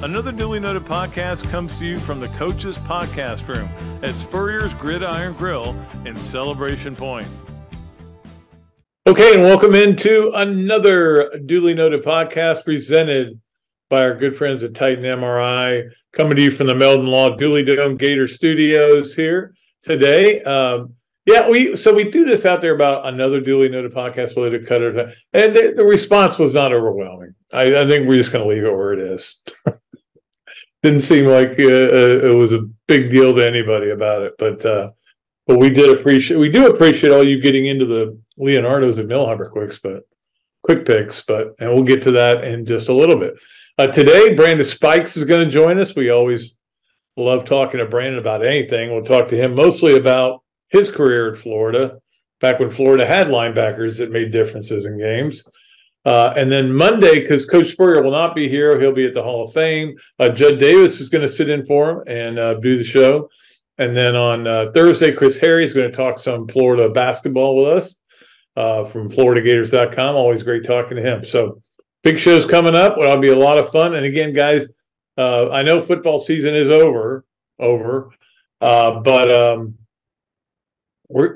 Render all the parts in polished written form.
Another Duly Noted podcast comes to you from the Coach's Podcast Room at Spurrier's Gridiron Grill in Celebration Point. Okay, and welcome into another Duly Noted podcast presented by our good friends at Titan MRI, coming to you from the Meldon Law Dooley Dome Gator Studios here today. We threw this out there about another Duly Noted podcast related to Cutter, and the response was not overwhelming. I think we're just going to leave it where it is. Didn't seem like it was a big deal to anybody about it, but we do appreciate all you getting into the Leonardos and Millhopper quick picks, and we'll get to that in just a little bit. Today, Brandon Spikes is going to join us. We always love talking to Brandon about anything. We'll talk to him mostly about his career at Florida, back when Florida had linebackers that made differences in games. And then Monday, because Coach Spurrier will not be here, he'll be at the Hall of Fame. Judd Davis is going to sit in for him and do the show. And then on Thursday, Chris Harry is going to talk some Florida basketball with us from FloridaGators.com. Always great talking to him. So big shows coming up. It'll be a lot of fun. And again, guys, I know football season is over, but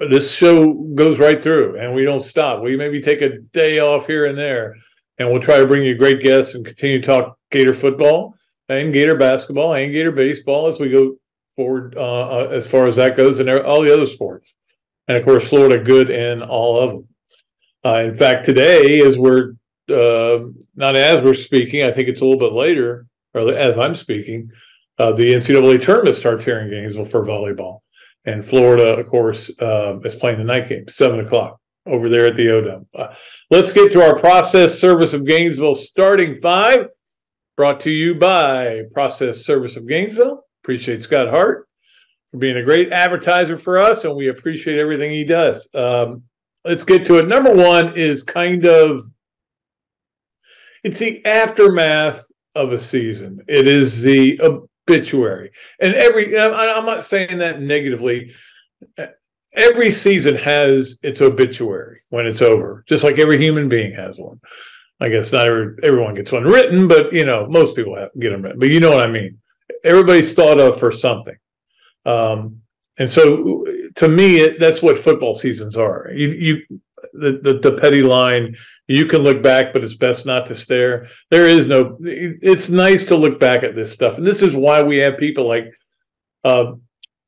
this show goes right through, and we don't stop. We maybe take a day off here and there, and we'll try to bring you great guests and continue to talk Gator football and Gator basketball and Gator baseball as we go forward as far as that goes, and all the other sports. And, of course, Florida good in all of them. In fact, today, as we're not as we're speaking, I think it's a little bit later, or as I'm speaking, the NCAA tournament starts here in Gainesville for volleyball. And Florida, of course, is playing the night game, 7 o'clock over there at the O-Dome. Let's get to our Process Service of Gainesville starting five, brought to you by Process Service of Gainesville. Appreciate Scott Hart for being a great advertiser for us, and we appreciate everything he does. Let's get to it. Number one is it's the aftermath of a season. It is the obituary. And I'm not saying that negatively. Every season has its obituary when it's over, just like every human being has one. I guess not everyone gets one written, but most people get them written. But you know what I mean. Everybody's thought of for something. And so to me, that's what football seasons are. The petty line, you can look back, but it's best not to stare. It's nice to look back at this stuff. And this is why we have people like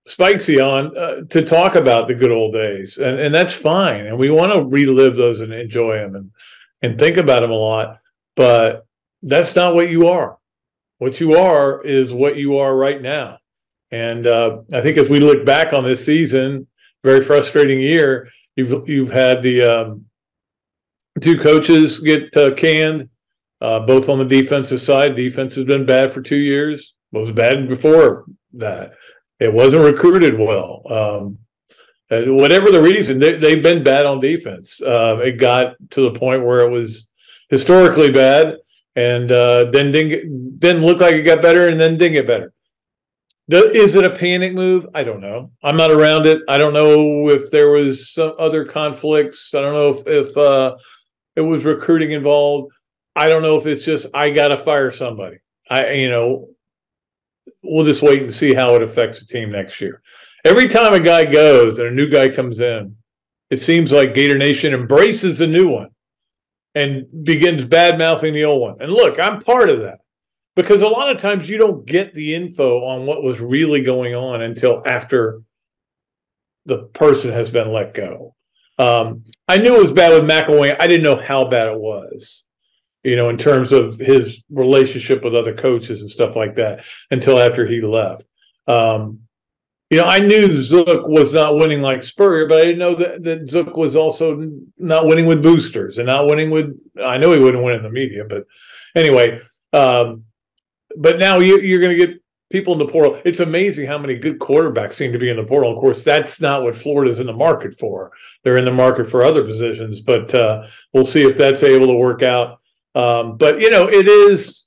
Spikesy on to talk about the good old days. And that's fine. And we want to relive those and enjoy them and think about them a lot. But that's not what you are. What you are is what you are right now. And I think as we look back on this season, very frustrating year, you've had the two coaches get canned, both on the defensive side. Defense has been bad for 2 years. It was bad before that. It wasn't recruited well. Whatever the reason, they've been bad on defense. It got to the point where it was historically bad, and then didn't look like it got better, and then didn't get better. Is it a panic move? I don't know. I'm not around it. I don't know if there was some other conflicts. I don't know if it was recruiting involved. I don't know if it's just I got to fire somebody. We'll just wait and see how it affects the team next year. Every time a guy goes and a new guy comes in, it seems like Gator Nation embraces the new one and begins bad-mouthing the old one. And look, I'm part of that. Because a lot of times you don't get the info on what was really going on until after the person has been let go. I knew it was bad with McElwain. I didn't know how bad it was, in terms of his relationship with other coaches and stuff like that until after he left. I knew Zook was not winning like Spurrier, but I didn't know that Zook was also not winning with boosters and not winning with – I know he wouldn't win in the media, but anyway but now you're going to get people in the portal. It's amazing how many good quarterbacks seem to be in the portal. Of course, that's not what Florida's in the market for. They're in the market for other positions, but we'll see if that's able to work out. But, it is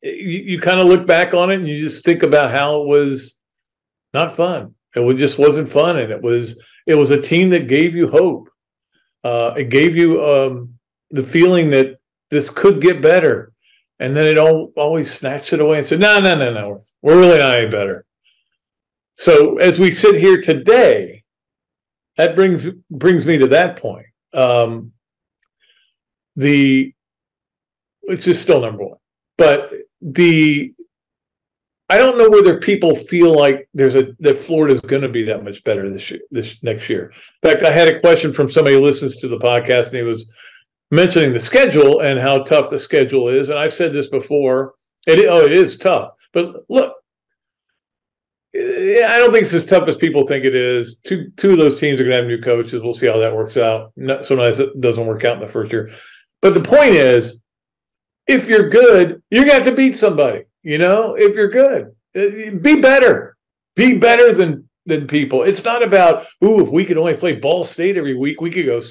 you kind of look back on it and you just think about how it was not fun. It just wasn't fun, and it was a team that gave you hope. It gave you the feeling that this could get better. And then it always snatched it away and said, no, we're really not any better. So as we sit here today, that brings me to that point. It's just still number one. But I don't know whether people feel like that Florida's going to be that much better this next year. In fact, I had a question from somebody who listens to the podcast, and he was mentioning the schedule and how tough the schedule is. And I've said this before. It is tough. But look, I don't think it's as tough as people think it is. Two of those teams are going to have new coaches. We'll see how that works out. Sometimes it doesn't work out in the first year. But the point is, if you're good, you're going to have to beat somebody. If you're good, be better. Be better than people. It's not about, if we could only play Ball State every week, we could go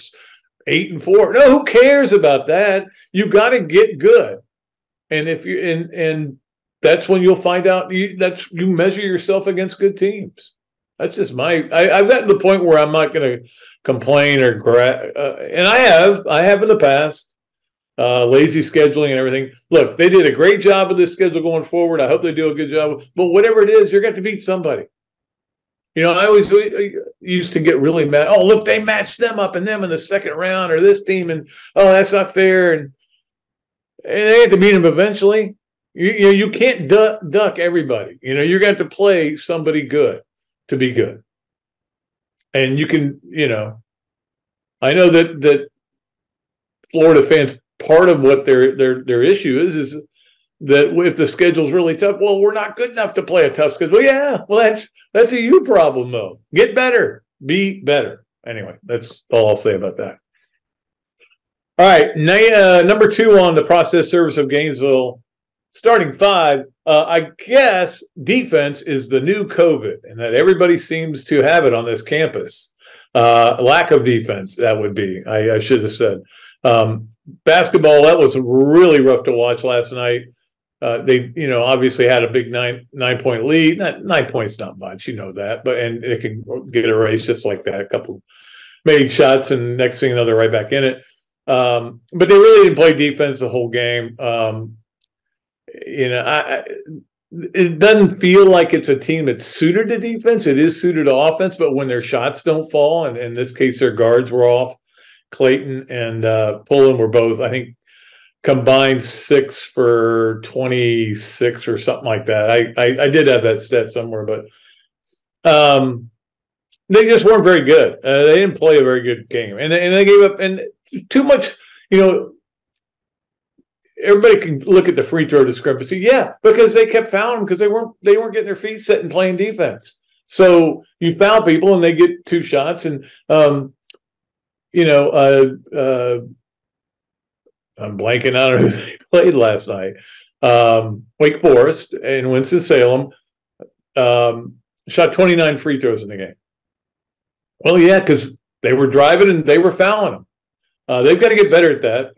8-4. No, who cares about that? You got to get good. And if you and that's when you'll find out you measure yourself against good teams. That's just I've gotten to the point where I'm not going to complain or and I have in the past. Lazy scheduling and everything. Look, they did a great job of this schedule going forward. I hope they do a good job. But whatever it is, you're going to beat somebody. I always used to get really mad. Oh, look, they matched them up and them in the second round, or this team, and that's not fair. And they had to beat them eventually. You can't duck everybody. You're going to have to play somebody good to be good. And you can, I know that Florida fans, part of what their issue is that if the schedule's really tough, well, we're not good enough to play a tough schedule. Yeah, well, that's a you problem, though. Get better. Be better. Anyway, that's all I'll say about that. All right, number 2 on the process service of Gainesville, starting 5. I guess defense is the new COVID, and that everybody seems to have it on this campus. Lack of defense, that would be. I should have said. Basketball, that was really rough to watch last night. They, obviously had a big 9-point lead. 9 points, not much, that, and it can get erased just like that. A couple made shots, and next thing you know, they're right back in it. But they really didn't play defense the whole game. It doesn't feel like it's a team that's suited to defense. It is suited to offense, but when their shots don't fall, and in this case, their guards were off. Clayton and Pullen were both, I think, combined 6 for 26 or something like that. I did have that stat somewhere, but they just weren't very good. They didn't play a very good game, and they gave up and too much. Everybody can look at the free throw discrepancy, yeah, because they kept fouling because they weren't getting their feet set and playing defense. So you foul people and they get 2 shots, and I'm blanking out on who they played last night. Wake Forest and Winston-Salem shot 29 free throws in the game. Well, yeah, because they were driving and they were fouling them. They've got to get better at that.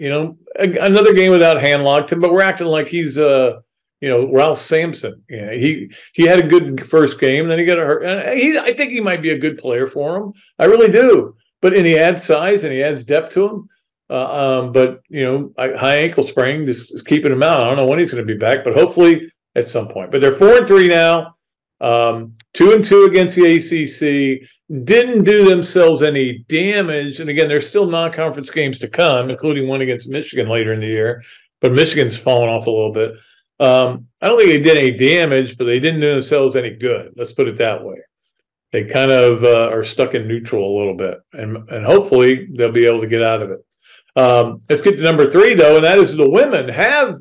Another game without Handlocked him, but we're acting like he's Ralph Sampson. He had a good first game, then he got hurt. And I think he might be a good player for him. I really do. And he adds size and he adds depth to him. But high ankle sprain is keeping him out. I don't know when he's going to be back, but hopefully at some point. But they're 4-3 now. 2-2 against the ACC. Didn't do themselves any damage. And again, there's still non-conference games to come, including one against Michigan later in the year. But Michigan's fallen off a little bit. I don't think they did any damage, but they didn't do themselves any good. Let's put it that way. They kind of are stuck in neutral a little bit, and hopefully they'll be able to get out of it. Let's get to number 3, though, and that is the women have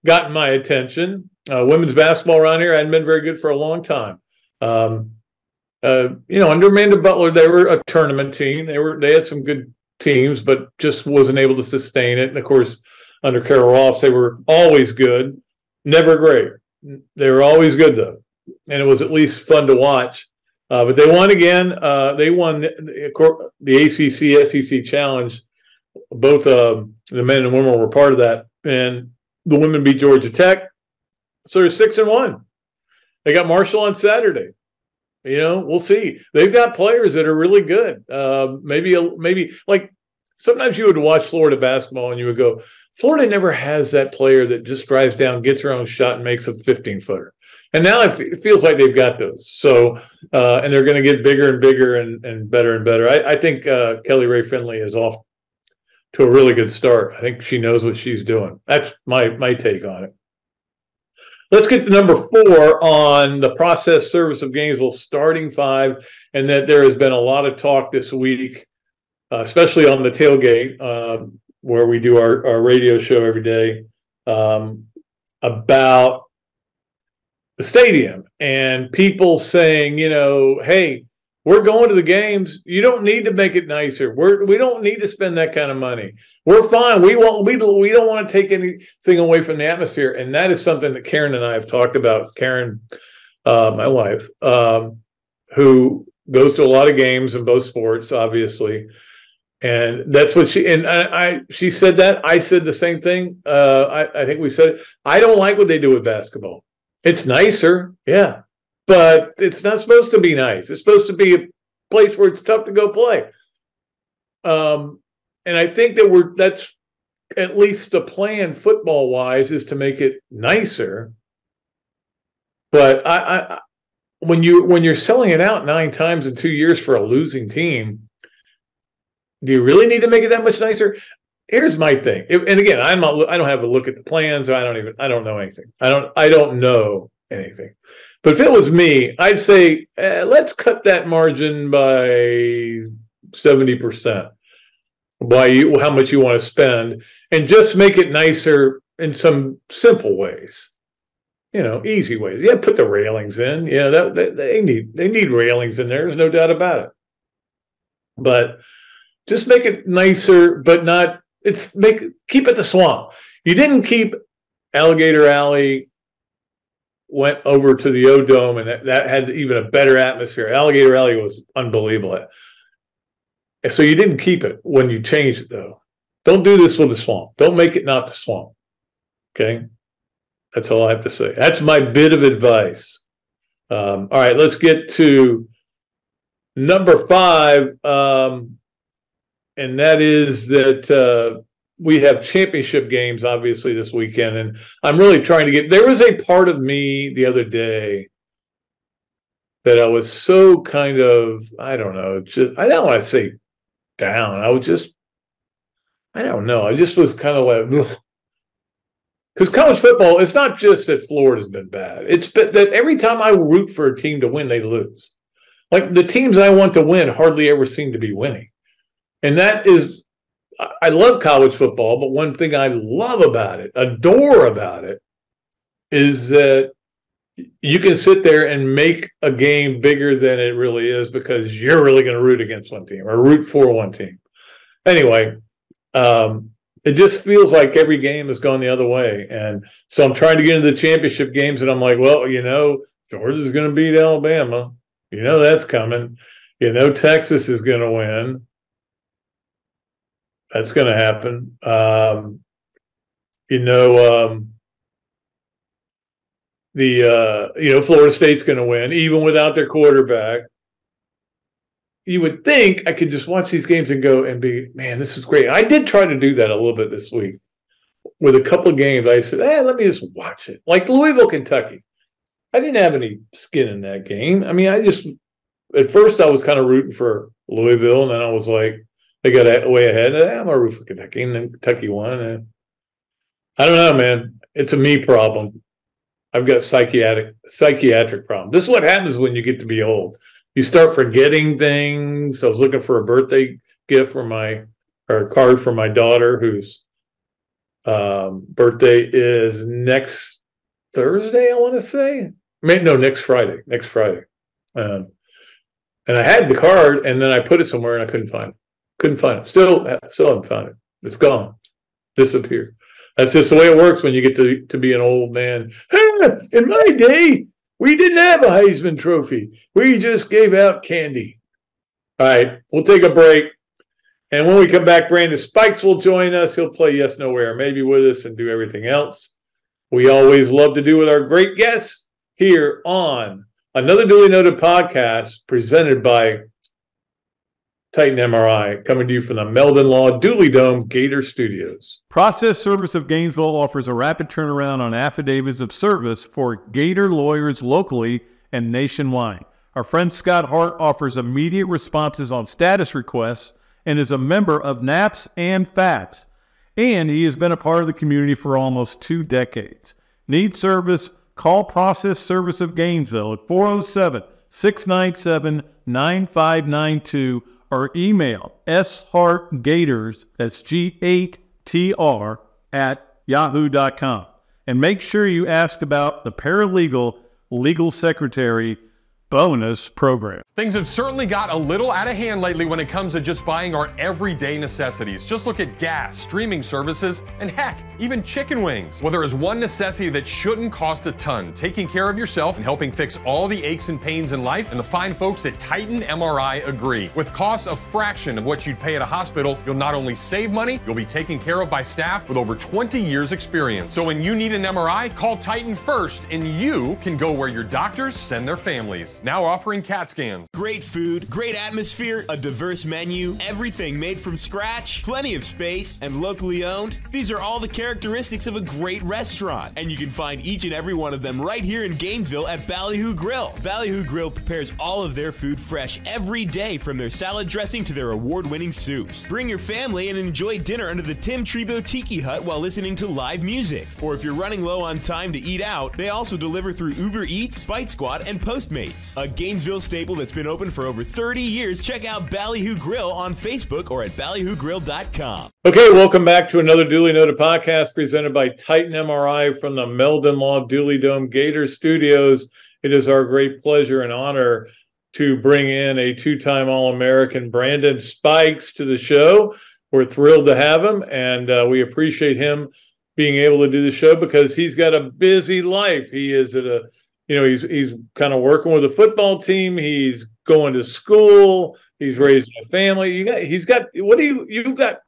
gotten my attention. Women's basketball around here hadn't been very good for a long time. Under Amanda Butler, they were a tournament team. They had some good teams, but just wasn't able to sustain it. And of course, under Carol Ross, they were always good, never great. They were always good though, and it was at least fun to watch. But they won again. They won the ACC SEC Challenge. Both the men and women were part of that, and the women beat Georgia Tech. So they're 6-1. They got Marshall on Saturday. We'll see. They've got players that are really good. Maybe like sometimes you would watch Florida basketball and you would go, Florida never has that player that just drives down, gets her own shot, and makes a 15-footer. And now it feels like they've got those. So, and they're going to get bigger and bigger and better and better. I think Kelly Ray Finley is off to a really good start. I think she knows what she's doing. That's my take on it. Let's get to number 4 on the process service of Gainesville starting 5, and that there has been a lot of talk this week, especially on the tailgate, where we do our radio show every day, about the stadium and people saying, hey, we're going to the games. You don't need to make it nicer. We don't need to spend that kind of money. We're fine. We don't want to take anything away from the atmosphere. And that is something that Karen and I have talked about. Karen, my wife, who goes to a lot of games in both sports, obviously. And that's what she said that. I said the same thing. I think we said it. I don't like what they do with basketball. It's nicer. Yeah. But it's not supposed to be nice. It's supposed to be a place where it's tough to go play. And I think that's at least the plan football wise is to make it nicer. But when you're selling it out 9 times in 2 years for a losing team, do you really need to make it that much nicer? Here's my thing. And again, I don't have a look at the plans. I don't know anything. I don't know anything. But if it was me, I'd say, let's cut that margin by 70%. By how much you want to spend, and just make it nicer in some simple ways, easy ways. Yeah, put the railings in. Yeah, they need railings in there. There's no doubt about it. But just make it nicer, but not. Keep it the Swamp. You didn't keep Alligator Alley. Went over to the O-Dome, and that had even a better atmosphere. Alligator Alley was unbelievable. So you didn't keep it when you changed it, though. Don't do this with the Swamp. Don't make it not the Swamp. Okay? That's all I have to say. That's my bit of advice. All right, let's get to number 5, and that is that we have championship games, obviously, this weekend, and I'm really trying to there was a part of me the other day that I was so kind of, I don't know, I don't want to say down. I don't know. I just was kind of like, because college football, it's not just that Florida's been bad. It's that every time I root for a team to win, they lose. Like the teams I want to win hardly ever seem to be winning. And that is, I love college football, but one thing I love about it, adore about it, is that you can sit there and make a game bigger than it really is because you're really going to root against one team or root for one team. Anyway, it just feels like every game has gone the other way. And so I'm trying to get into the championship games, and I'm like, well, Georgia's going to beat Alabama. That's coming. Texas is going to win. That's going to happen. Florida State's going to win, even without their quarterback. You would think I could just watch these games and go and be, man, this is great. I did try to do that a little bit this week with a couple of games. I said, let me just watch it. Like Louisville, Kentucky. I didn't have any skin in that game. I mean, at first I was kind of rooting for Louisville, and then I was like, they got way ahead. I'm a root for Kentucky, and then Kentucky won. And I don't know, man. It's a me problem. I've got psychiatric problem. This is what happens when you get to be old. You start forgetting things. I was looking for a birthday gift or a card for my daughter, whose birthday is next Thursday, I want to say. No, next Friday. And I had the card, and then I put it somewhere, and I couldn't find it. Still haven't found it. It's gone. Disappeared. That's just the way it works when you get to be an old man. In my day, we didn't have a Heisman Trophy. We just gave out candy. All right, we'll take a break. And when we come back, Brandon Spikes will join us. He'll play Yes, No, Where, maybe with us, and do everything else we always love to do with our great guests here on another Duly Noted podcast presented by Titan MRI, coming to you from the Meldon Law Dooley Dome Gator Studios. Process Service of Gainesville offers a rapid turnaround on affidavits of service for Gator lawyers locally and nationwide. Our friend Scott Hart offers immediate responses on status requests and is a member of NAPS and FAPS. And he has been a part of the community for almost 2 decades. Need service? Call Process Service of Gainesville at 407-697-9592 or email shartgators, that's G8TR, at yahoo.com. And make sure you ask about the paralegal legal secretary bonus program. Things have certainly got a little out of hand lately when it comes to just buying our everyday necessities. Just look at gas, streaming services, and heck, even chicken wings. Well, there is one necessity that shouldn't cost a ton: taking care of yourself and helping fix all the aches and pains in life, and the fine folks at Titan MRI agree. With costs a fraction of what you'd pay at a hospital, you'll not only save money, you'll be taken care of by staff with over 20 years experience. So when you need an MRI, call Titan first, and you can go where your doctors send their families. Now offering CAT scans. Great food, great atmosphere, a diverse menu, everything made from scratch, plenty of space, and locally owned. These are all the characteristics of a great restaurant, and you can find each and every one of them right here in Gainesville at Ballyhoo Grill. Ballyhoo Grill prepares all of their food fresh every day, from their salad dressing to their award-winning soups. Bring your family and enjoy dinner under the Tim Tebow Tiki Hut while listening to live music. Or if you're running low on time to eat out, they also deliver through Uber Eats, Spite Squad, and Postmates. A Gainesville staple that's been open for over 30 years. Check out Ballyhoo Grill on Facebook or at ballyhoogrill.com. Okay, welcome back to another Dooley Noted podcast presented by Titan MRI from the Meldon Law Dooley Dome Gator Studios. It is our great pleasure and honor to bring in a 2-time All-American Brandon Spikes to the show. We're thrilled to have him, and we appreciate him being able to do the show because he's got a busy life. He is at a he's kind of working with a football team. He's going to school. He's raising a family. You've got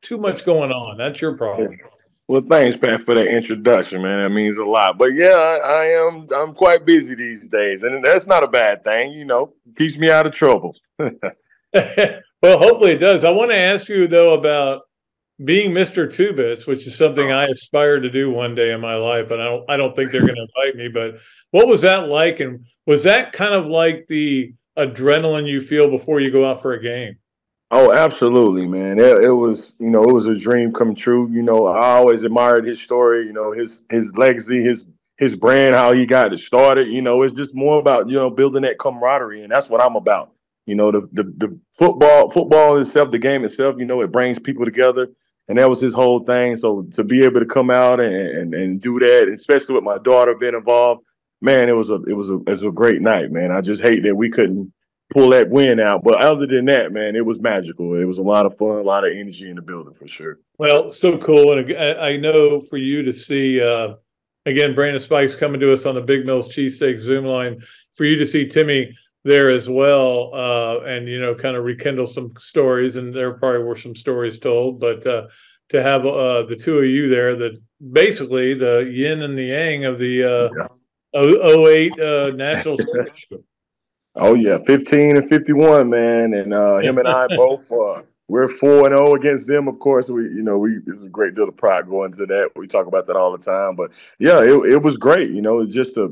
too much going on. That's your problem. Well, thanks, Pat, for that introduction, man. That means a lot. But yeah, I'm quite busy these days, and that's not a bad thing. Keeps me out of trouble. Well, hopefully it does. I want to ask you though about being Mr. Two Bits, which is something I aspire to do one day in my life, but I don't think they're going to invite me. But what was that like? And was that kind of like the adrenaline you feel before you go out for a game? Oh, absolutely, man. It was, it was a dream come true. I always admired his story, his legacy, his brand, how he got it started. It's just more about, building that camaraderie. And that's what I'm about. The football itself, the game itself, it brings people together. And that was his whole thing. So to be able to come out and do that, especially with my daughter being involved, man, it was a great night, man. I just hate that we couldn't pull that win out. But other than that, man, it was magical. It was a lot of fun, a lot of energy in the building for sure. Well, so cool. And I know for you to see, again, Brandon Spikes coming to us on the Big Mills Cheesesteaks Zoom line, for you to see Timmy there as well, and kind of rekindle some stories, and there probably were some stories told, but to have the two of you there, that basically the yin and the yang of the 08 national championship. Oh yeah, 15 and 51, man, and him and I both we're 4-0 against them. Of course, it's a great deal of pride going to that. We talk about that all the time, but yeah, it was great. It's just a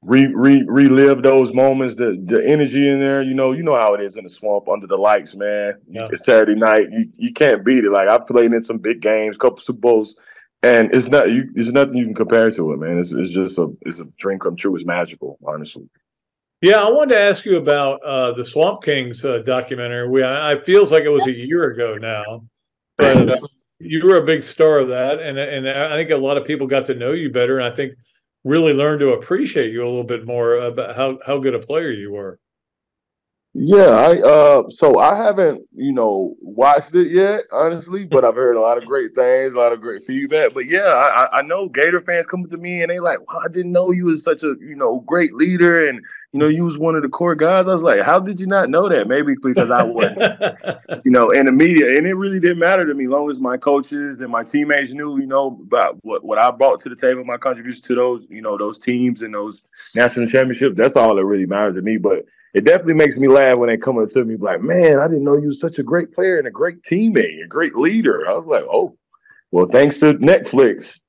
relive those moments, the energy in there. You know how it is in the swamp under the lights, man. Yeah. It's Saturday night, you can't beat it. Like, I've played in some big games, couple Super Bowls, and it's nothing you can compare to it, man. It's a dream come true. It's magical, honestly. Yeah, I wanted to ask you about the Swamp Kings documentary. It feels like it was a year ago now, but you were a big star of that, and I think a lot of people got to know you better, and I think really learned to appreciate you a little bit more about how good a player you were. Yeah, so I haven't, watched it yet, honestly, but I've heard a lot of great things, a lot of great feedback. But yeah, I know Gator fans come to me and they like, wow, I didn't know you was such a, great leader, and you was one of the core guys. I was like, how did you not know that? Maybe because I wasn't, in the media. And it really didn't matter to me, as long as my coaches and my teammates knew, about what I brought to the table, my contribution to those, those teams and those national championships. That's all that really matters to me. But it definitely makes me laugh when they come up to me like, man, I didn't know you were such a great player and a great teammate, a great leader. I was like, oh, well, thanks to Netflix.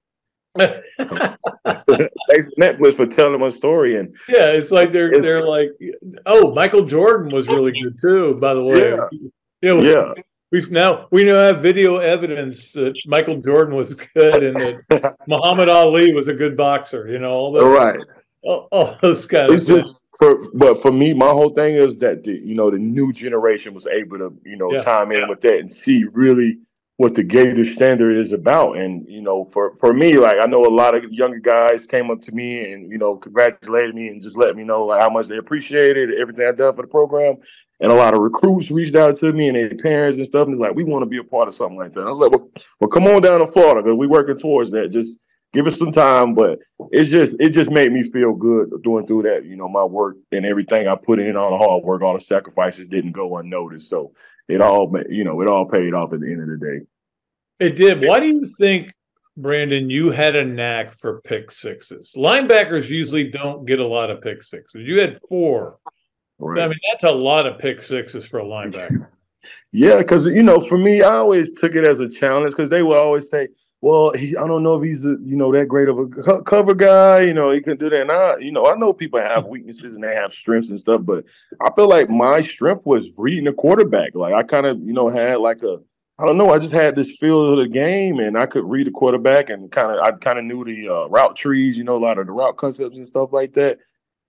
Thanks to Netflix for telling my story. And yeah, it's like they're like, oh, Michael Jordan was really good too, by the way. Yeah. We now have video evidence that Michael Jordan was good and that Muhammad Ali was a good boxer. All those kind of things. But for me, my whole thing is that the new generation was able to chime in with that and see really what the Gator standard is about. And, for me, like, I know a lot of younger guys came up to me and, congratulated me and just let me know like how much they appreciated everything I've done for the program. And a lot of recruits reached out to me and their parents and stuff. And it's like, we want to be a part of something like that. And I was like, well, come on down to Florida because we're working towards that. Just give us some time. But it just made me feel good doing through that. My work and everything I put in, all the hard work, all the sacrifices didn't go unnoticed. So it all paid off at the end of the day. It did. Why do you think, Brandon, you had a knack for pick sixes? Linebackers usually don't get a lot of pick sixes. You had 4. Right. I mean, that's a lot of pick sixes for a linebacker. Yeah, because, for me, I always took it as a challenge because they would always say, well, I don't know if he's, that great of a cover guy. He can do that. And I know people have weaknesses and they have strengths and stuff, but I feel like my strength was reading the quarterback. Like I kind of, had like I don't know. I just had this feel of the game, and I could read the quarterback, and I kind of knew the route trees, a lot of the route concepts and stuff like that.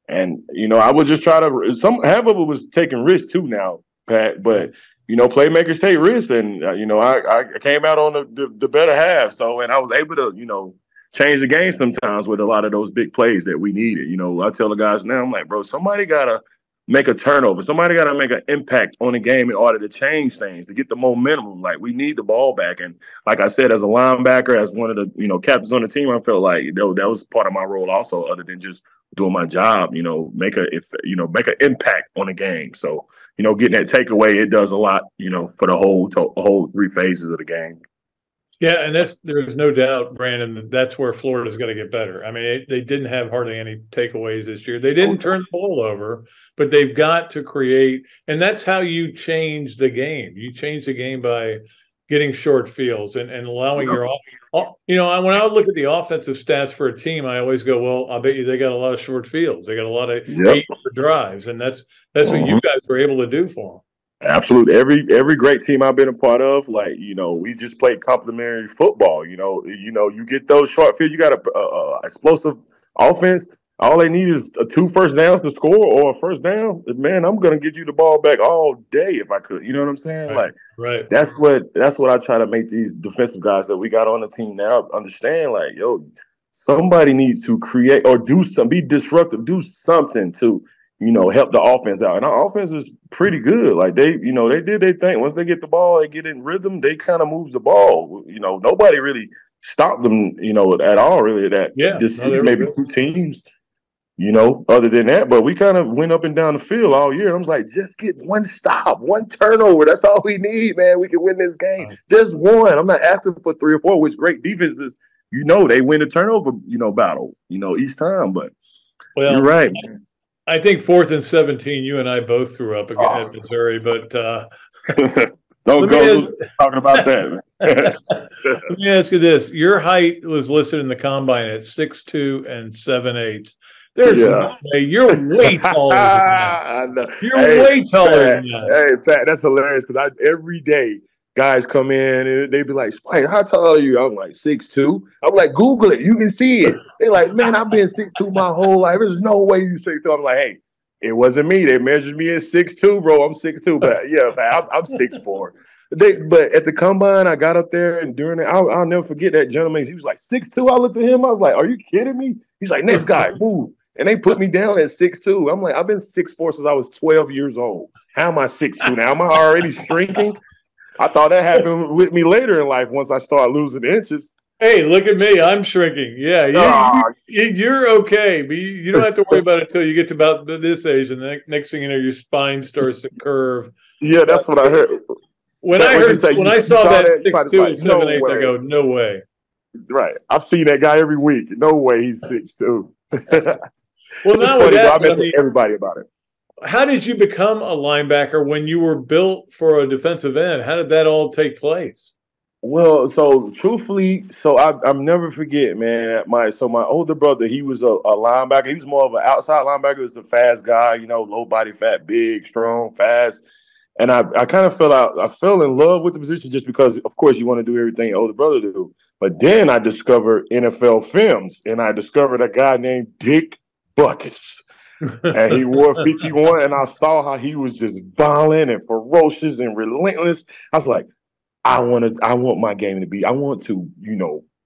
And I would just try to. Half of it was taking risks too now, Pat. But playmakers take risks, and I came out on the better half. So, and I was able to change the game sometimes with a lot of those big plays that we needed. I tell the guys now, I'm like, bro, somebody gotta make a turnover. Somebody got to make an impact on the game in order to change things, to get the momentum. Like, we need the ball back. And like I said, as a linebacker, as one of the, captains on the team, I felt like that was part of my role also, other than just doing my job, make an impact on the game. So, getting that takeaway, it does a lot, for the whole 3 phases of the game. Yeah, and there's no doubt, Brandon, that's where Florida's going to get better. I mean, they didn't have hardly any takeaways this year. They didn't turn the ball over, but they've got to create, and that's how you change the game. You change the game by getting short fields and allowing your when I look at the offensive stats for a team, I always go, well, I bet you they got a lot of short fields. They got a lot of 8 drives, and that's what you guys were able to do for them. Absolutely. Every great team I've been a part of, like, we just played complementary football. You get those short field, you got a explosive offense. All they need is 2 first downs to score or a first down. Man, I'm gonna get you the ball back all day if I could. You know what I'm saying? Right. That's what I try to make these defensive guys that we got on the team now understand. Like, somebody needs to create or do something, be disruptive, do something to help the offense out. And our offense is pretty good. Like, they did their thing. Once they get the ball, they get in rhythm, they kind of moves the ball. Nobody really stopped them, at all, really. Maybe 2 teams, other than that. But we kind of went up and down the field all year. And I was like, just get 1 stop, 1 turnover. That's all we need, man. We can win this game. Just 1. I'm not asking for 3 or 4, which great defenses, they win the turnover, battle, each time. But you're right, man. I think 4th and 17, you and I both threw up at Missouri, but don't go talking about that. Let me ask you this. Your height was listed in the combine at 6'2" and 7/8. There's no way. You're way taller than that. You're way taller than that. Hey, Pat, that's hilarious because every day guys come in and they be like, Spike, how tall are you? I'm like, 6'2". I'm like, Google it. You can see it. They like, man, I've been 6'2" my whole life. There's no way you 6'2". I'm like, hey, it wasn't me. They measured me at 6'2", bro. I'm 6'2", but yeah, I'm 6'4". But at the combine, I got up there and during it, I'll never forget that gentleman. He was like 6'2". I looked at him. I was like, are you kidding me? He's like, next guy, move. And they put me down at 6'2". I'm like, I've been 6'4" since I was 12 years old. How am I 6'2" now? Am I already shrinking? I thought that happened with me later in life once I started losing inches. Hey, look at me. I'm shrinking. Yeah, you're okay. But you don't have to worry about it until you get to about this age. And the next thing you know, your spine starts to curve. Yeah, that's what I heard. When I saw that 6'2" and 7'8", I go, no way. Right. I've seen that guy every week. No way he's 6'2". Well, not with that, I mean, everybody about it. How did you become a linebacker when you were built for a defensive end? How did that all take place? Well, so truthfully, I'm never forget, man. My older brother, he was a linebacker. He was more of an outside linebacker. He was a fast guy, low body fat, big, strong, fast. And I kind of I fell in love with the position just because, of course, you want to do everything your older brother do. But then I discovered NFL films, and I discovered a guy named Dick Buckets. And he wore 51, and I saw how he was just violent and ferocious and relentless. I was like, I want my game to be, I want to,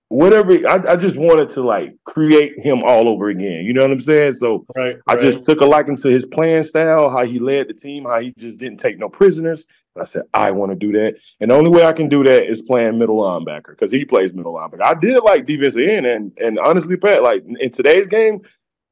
whatever. I just wanted to like create him all over again. You know what I'm saying? So I just took a liking to his playing style, how he led the team, how he just didn't take no prisoners. I said, I want to do that. And the only way I can do that is playing middle linebacker because he plays middle linebacker. I did like defensive end, and honestly, Pat, like in today's game,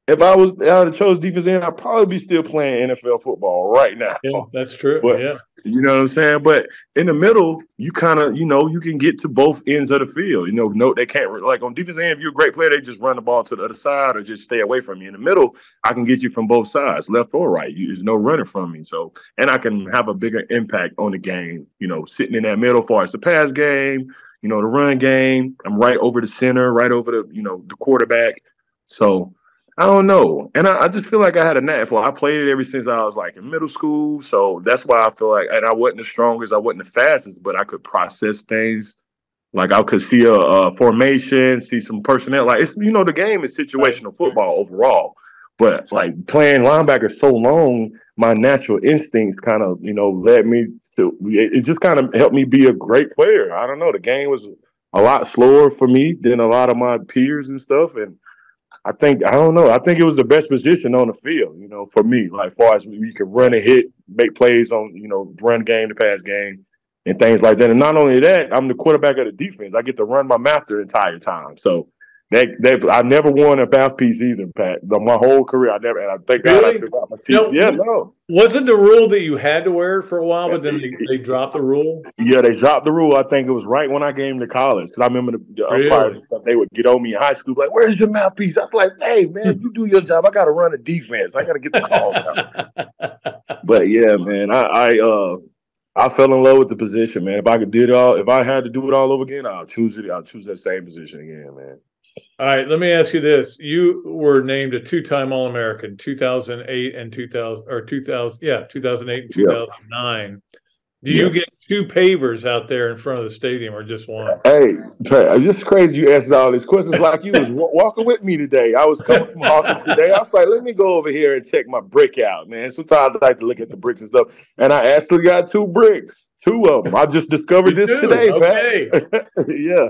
if I would have chose defensive end, I'd probably be still playing NFL football right now. Yeah, that's true. But, yeah. You know what I'm saying? But in the middle, you kind of, you can get to both ends of the field. No, they can't. Like on defensive end, if you're a great player, they just run the ball to the other side or just stay away from you. In the middle, I can get you from both sides, left or right. There's no running from me. So, and I can have a bigger impact on the game, sitting in that middle as far as the pass game, the run game. I'm right over the center, right over the quarterback. So, I don't know. And I just feel like I had a knack for it. I played it ever since I was like in middle school. So that's why I feel like, and I wasn't the strongest, I wasn't the fastest, but I could process things. Like I could see a formation, see some personnel. Like, the game is situational football overall. But like playing linebacker so long, my natural instincts kind of, led me to, it just kind of helped me be a great player. I don't know. The game was a lot slower for me than a lot of my peers and stuff. And I think it was the best position on the field, for me, like far as you can run and hit, make plays on, run game, the pass game, and things like that. And not only that, I'm the quarterback of the defense. I get to run my mouth the entire time. So I never won a mouthpiece either, Pat. My whole career, I never. And I thank God I still got my teeth. No. Wasn't the rule that you had to wear it for a while, but then they dropped the rule? Yeah, they dropped the rule. I think it was right when I came to college because I remember the umpires and stuff. They would get on me in high school, like, "Where's your mouthpiece?" I was like, "Hey, man, you do your job. I got to run a defense. I got to get the calls out." But yeah, man, I fell in love with the position, man. If I had to do it all over again, I'll choose it. I'll choose that same position again, man. All right, let me ask you this. You were named a two-time All-American, 2008 and 2008 and 2009. Do you get two pavers out there in front of the stadium or just one? Hey, Trey, it's crazy you asked all these questions like you was walking with me today. I was coming from Hawkins today. I was like, let me go over here and check my brick out, man. Sometimes I like to look at the bricks and stuff. And I actually got two bricks, two of them. I just discovered this today, Pat. Yeah.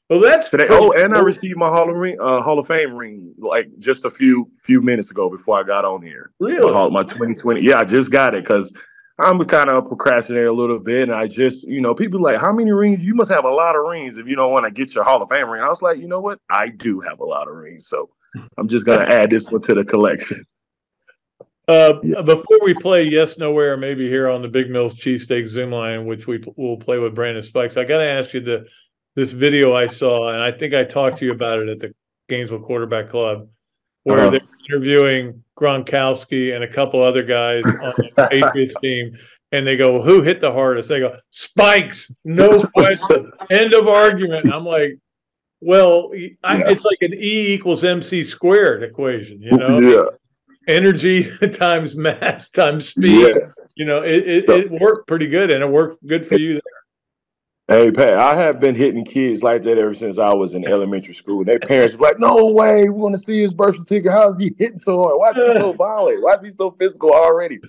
Well, that's today. Oh, and I received my Hall of Fame ring like just a few minutes ago before I got on here. Really? My 2020. Yeah, I just got it because I'm kind of procrastinating a little bit, and I just, people are like, how many rings? You must have a lot of rings if you don't want to get your Hall of Fame ring. I was like, you know what? I do have a lot of rings, so I'm just gonna add this one to the collection. Before we play Yes, Nowhere, maybe here on the Big Mills Cheesesteaks Zoom line, which we will play with Brandon Spikes, I got to ask you this video I saw, and I think I talked to you about it at the Gainesville Quarterback Club, where they're interviewing Gronkowski and a couple other guys on the Patriots team, and they go, who hit the hardest? They go, Spikes, no question, end of argument. And I'm like, well, it's like an E equals MC squared equation, Yeah. Energy times mass times speed. Yeah. It worked pretty good, and it worked good for you there. Hey, Pat, I have been hitting kids like that ever since I was in elementary school. Their parents were like, no way, we want to see his birth certificate. How is he hitting so hard? Why is he so violent? Why is he so physical already?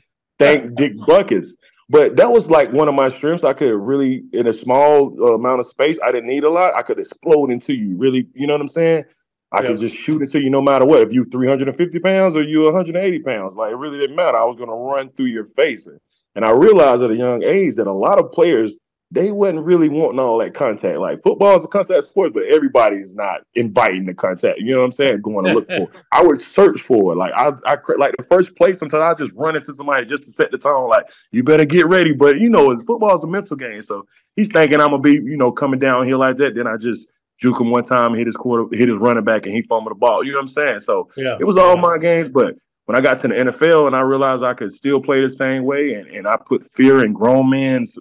Thank Dick Buckets. But that was like one of my strengths. I could really, in a small amount of space, I didn't need a lot. I could explode into you, really, you know what I'm saying? I could just shoot into you no matter what. If you 350 pounds or you 180 pounds, like it really didn't matter. I was going to run through your face. And I realized at a young age that a lot of players they wasn't really wanting all that contact. Like football is a contact sport, but everybody's not inviting the contact. You know what I'm saying? Going to look for. I would search for it. Like I like the first place. Sometimes I just run into somebody just to set the tone. Like you better get ready. But you know, football is a mental game. So he's thinking I'm gonna be coming downhill like that. Then I just juke him one time, hit his running back, and he fumbled the ball. You know what I'm saying? So it was all my games, but when I got to the NFL and I realized I could still play the same way, and I put fear in grown men's,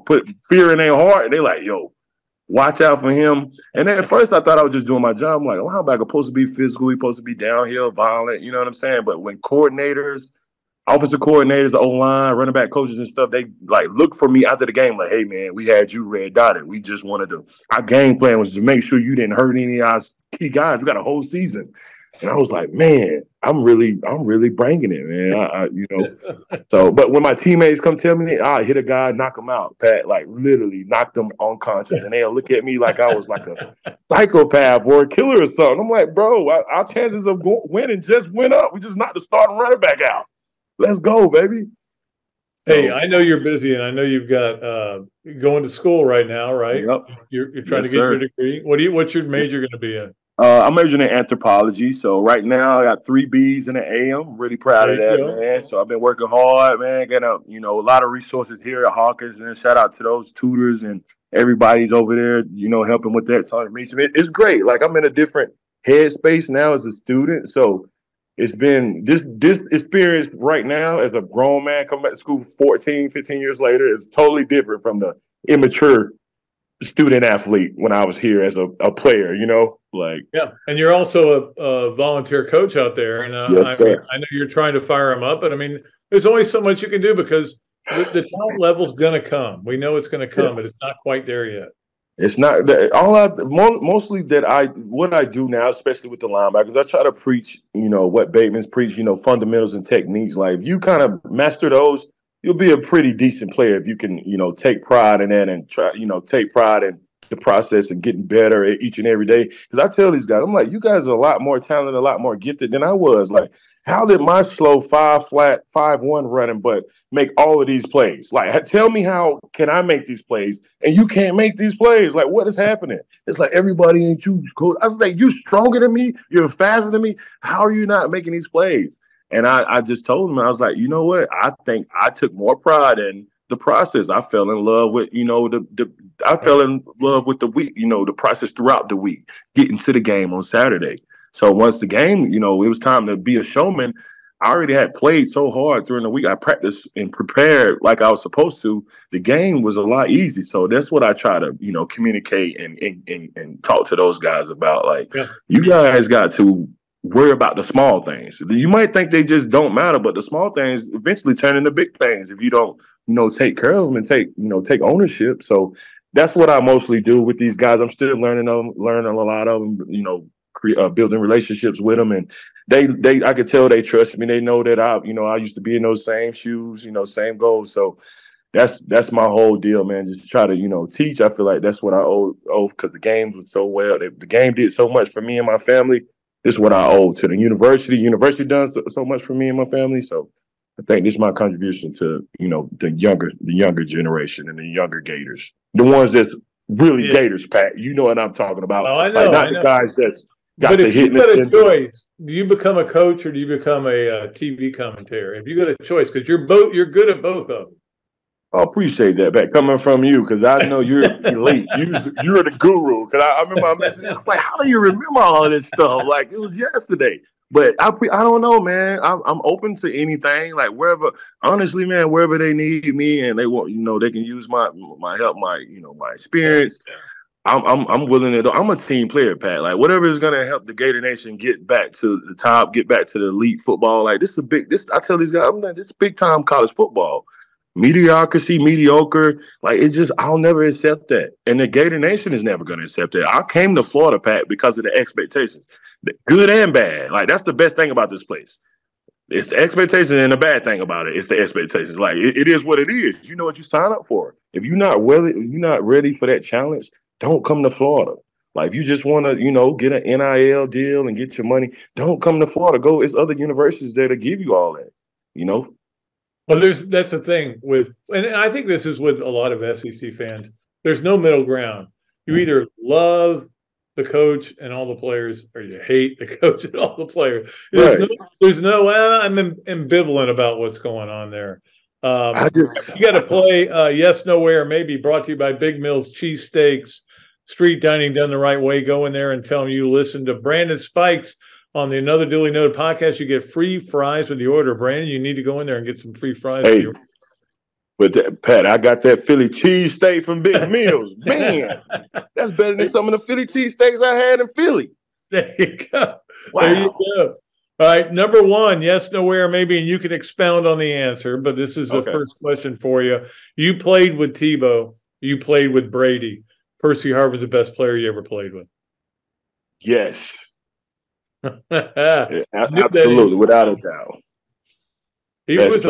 put fear in their heart, and they like, yo, watch out for him. And then at first I thought I was just doing my job. I'm like, a linebacker supposed to be physical, he's supposed to be downhill, violent, you know what I'm saying? But when coordinators, offensive coordinators, the O-line, running back coaches and stuff, they like look for me after the game like, hey man, we had you red dotted. We just wanted to, our game plan was to make sure you didn't hurt any of our key guys. We got a whole season. And I was like, man, I'm really bringing it, man. So, but when my teammates come tell me, I hit a guy, knock him out, Pat, like literally knocked him unconscious. And they'll look at me like I was like a psychopath or a killer or something. I'm like, bro, our chances of winning just went up. We just knocked the starting running back out. Let's go, baby. Hey, I know you're busy, and I know you've got going to school right now, right? Yep. You're trying to get your degree. What's your major going to be in? I'm majoring in anthropology. So right now I got 3 B's and an A. I'm really proud of that, man. So I've been working hard, man. Got a lot of resources here at Hawkins, and shout out to those tutors and everybody's over there, helping with that. It's great. Like I'm in a different headspace now as a student. So it's been this experience right now as a grown man coming back to school 14, 15 years later is totally different from the immature student athlete when I was here as a player, and you're also a volunteer coach out there, and yes, sir. I know you're trying to fire them up, but I mean, there's only so much you can do because the talent level's going to come. We know it's going to come, but it's not quite there yet. It's not mostly what I do now, especially with the linebackers. I try to preach, what Bateman's preach, fundamentals and techniques. Like if you kind of master those, you'll be a pretty decent player if you can, take pride in that and try, take pride in the process and getting better each and every day. Because I tell these guys, I'm like, you guys are a lot more talented, a lot more gifted than I was. Like, how did my slow 5-flat 5-1 running but make all of these plays? Like, tell me how can I make these plays and you can't make these plays? Like, what is happening? It's like everybody ain't you, coach. I was like, you stronger than me, you're faster than me. How are you not making these plays? And I just told him, I was like, you know what? I think I took more pride in the process. I fell in love with, I fell in love with the week, the process throughout the week, getting to the game on Saturday. So once the game, it was time to be a showman. I already had played so hard during the week. I practiced and prepared like I was supposed to. The game was a lot easy. So that's what I try to, communicate and talk to those guys about. Like, you guys got to worry about the small things. You might think they just don't matter, but the small things eventually turn into big things if you don't, take care of them and take ownership. So that's what I mostly do with these guys. I'm still learning a lot of them, building relationships with them, and they I could tell they trust me. They know that I used to be in those same shoes, same goals. So that's my whole deal, man. Just try to teach. I feel like that's what I owe because the games was so well. The game did so much for me and my family. This is what I owe to the university. University done so much for me and my family. So I think this is my contribution to the younger generation and the younger Gators, the ones that's really Gators, Pat. You know what I'm talking about. Oh, I know. Like, not the guys that's got but the if hit. You got a choice. Do you become a coach or do you become a TV commentator? If you got a choice, because you're good at both of them. I appreciate that, Pat, coming from you, because I know you're elite. You're the guru. Because I remember I was like, how do you remember all of this stuff? Like it was yesterday. But I don't know, man. I'm open to anything. Like wherever, honestly, man, wherever they need me and they want, they can use my help, my experience. I'm willing to. I'm a team player, Pat. Like whatever is gonna help the Gator Nation get back to the top, get back to the elite football. Like this is I tell these guys, this is big time college football. Mediocrity, mediocre, like I'll never accept that. And the Gator Nation is never going to accept that. I came to Florida, Pat, because of the expectations, good and bad. Like that's the best thing about this place. It's the expectations, and the bad thing about it, it's the expectations. Like it is what it is. You know what you sign up for. If you're not ready for that challenge, don't come to Florida. Like if you just want to, get an NIL deal and get your money, don't come to Florida. Go. It's other universities there to give you all that. Well, that's the thing with, and I think this is with a lot of SEC fans. There's no middle ground. You either love the coach and all the players, or you hate the coach and all the players. There's no. Well, I'm ambivalent about what's going on there. You got to play yes, nowhere, maybe. Brought to you by Big Mills Cheesesteaks, street dining done the right way. Go in there and tell them you listen to Brandon Spikes on the Another Dooley Noted podcast. You get free fries with the order. Brandon, you need to go in there and get some free fries. Hey, but Pat, I got that Philly cheesesteak from Big Mills. Man, that's better than some of the Philly cheesesteaks I had in Philly. There you go. Wow. There you go. All right, number one, yes, nowhere, maybe, and you can expound on the answer, but this is the first question for you. You played with Tebow. You played with Brady. Percy Harvin's the best player you ever played with. Yes. Yeah, absolutely, without a doubt. He was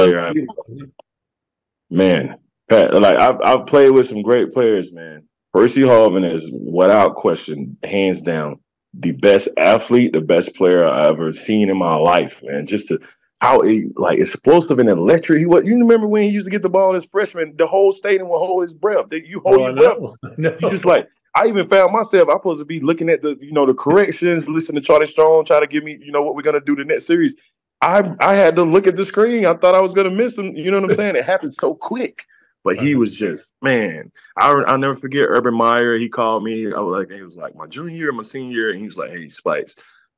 man, Pat, like I've played with some great players, man. Percy Harvin is without question, hands down, the best athlete, the best player I ever seen in my life, man. Just how explosive and electric he was. You remember when he used to get the ball as freshman, the whole stadium would hold his breath. You hold your breath. No. You just like, I even found myself, I'm supposed to be looking at the corrections, listening to Charlie Strong, try to give me, what we're gonna do the next series. I had to look at the screen. I thought I was gonna miss him. You know what I'm saying? It happened so quick. But he was just, man. I'll never forget Urban Meyer. He called me. He was like my junior year, my senior year, and he was like, "Hey, Spikes,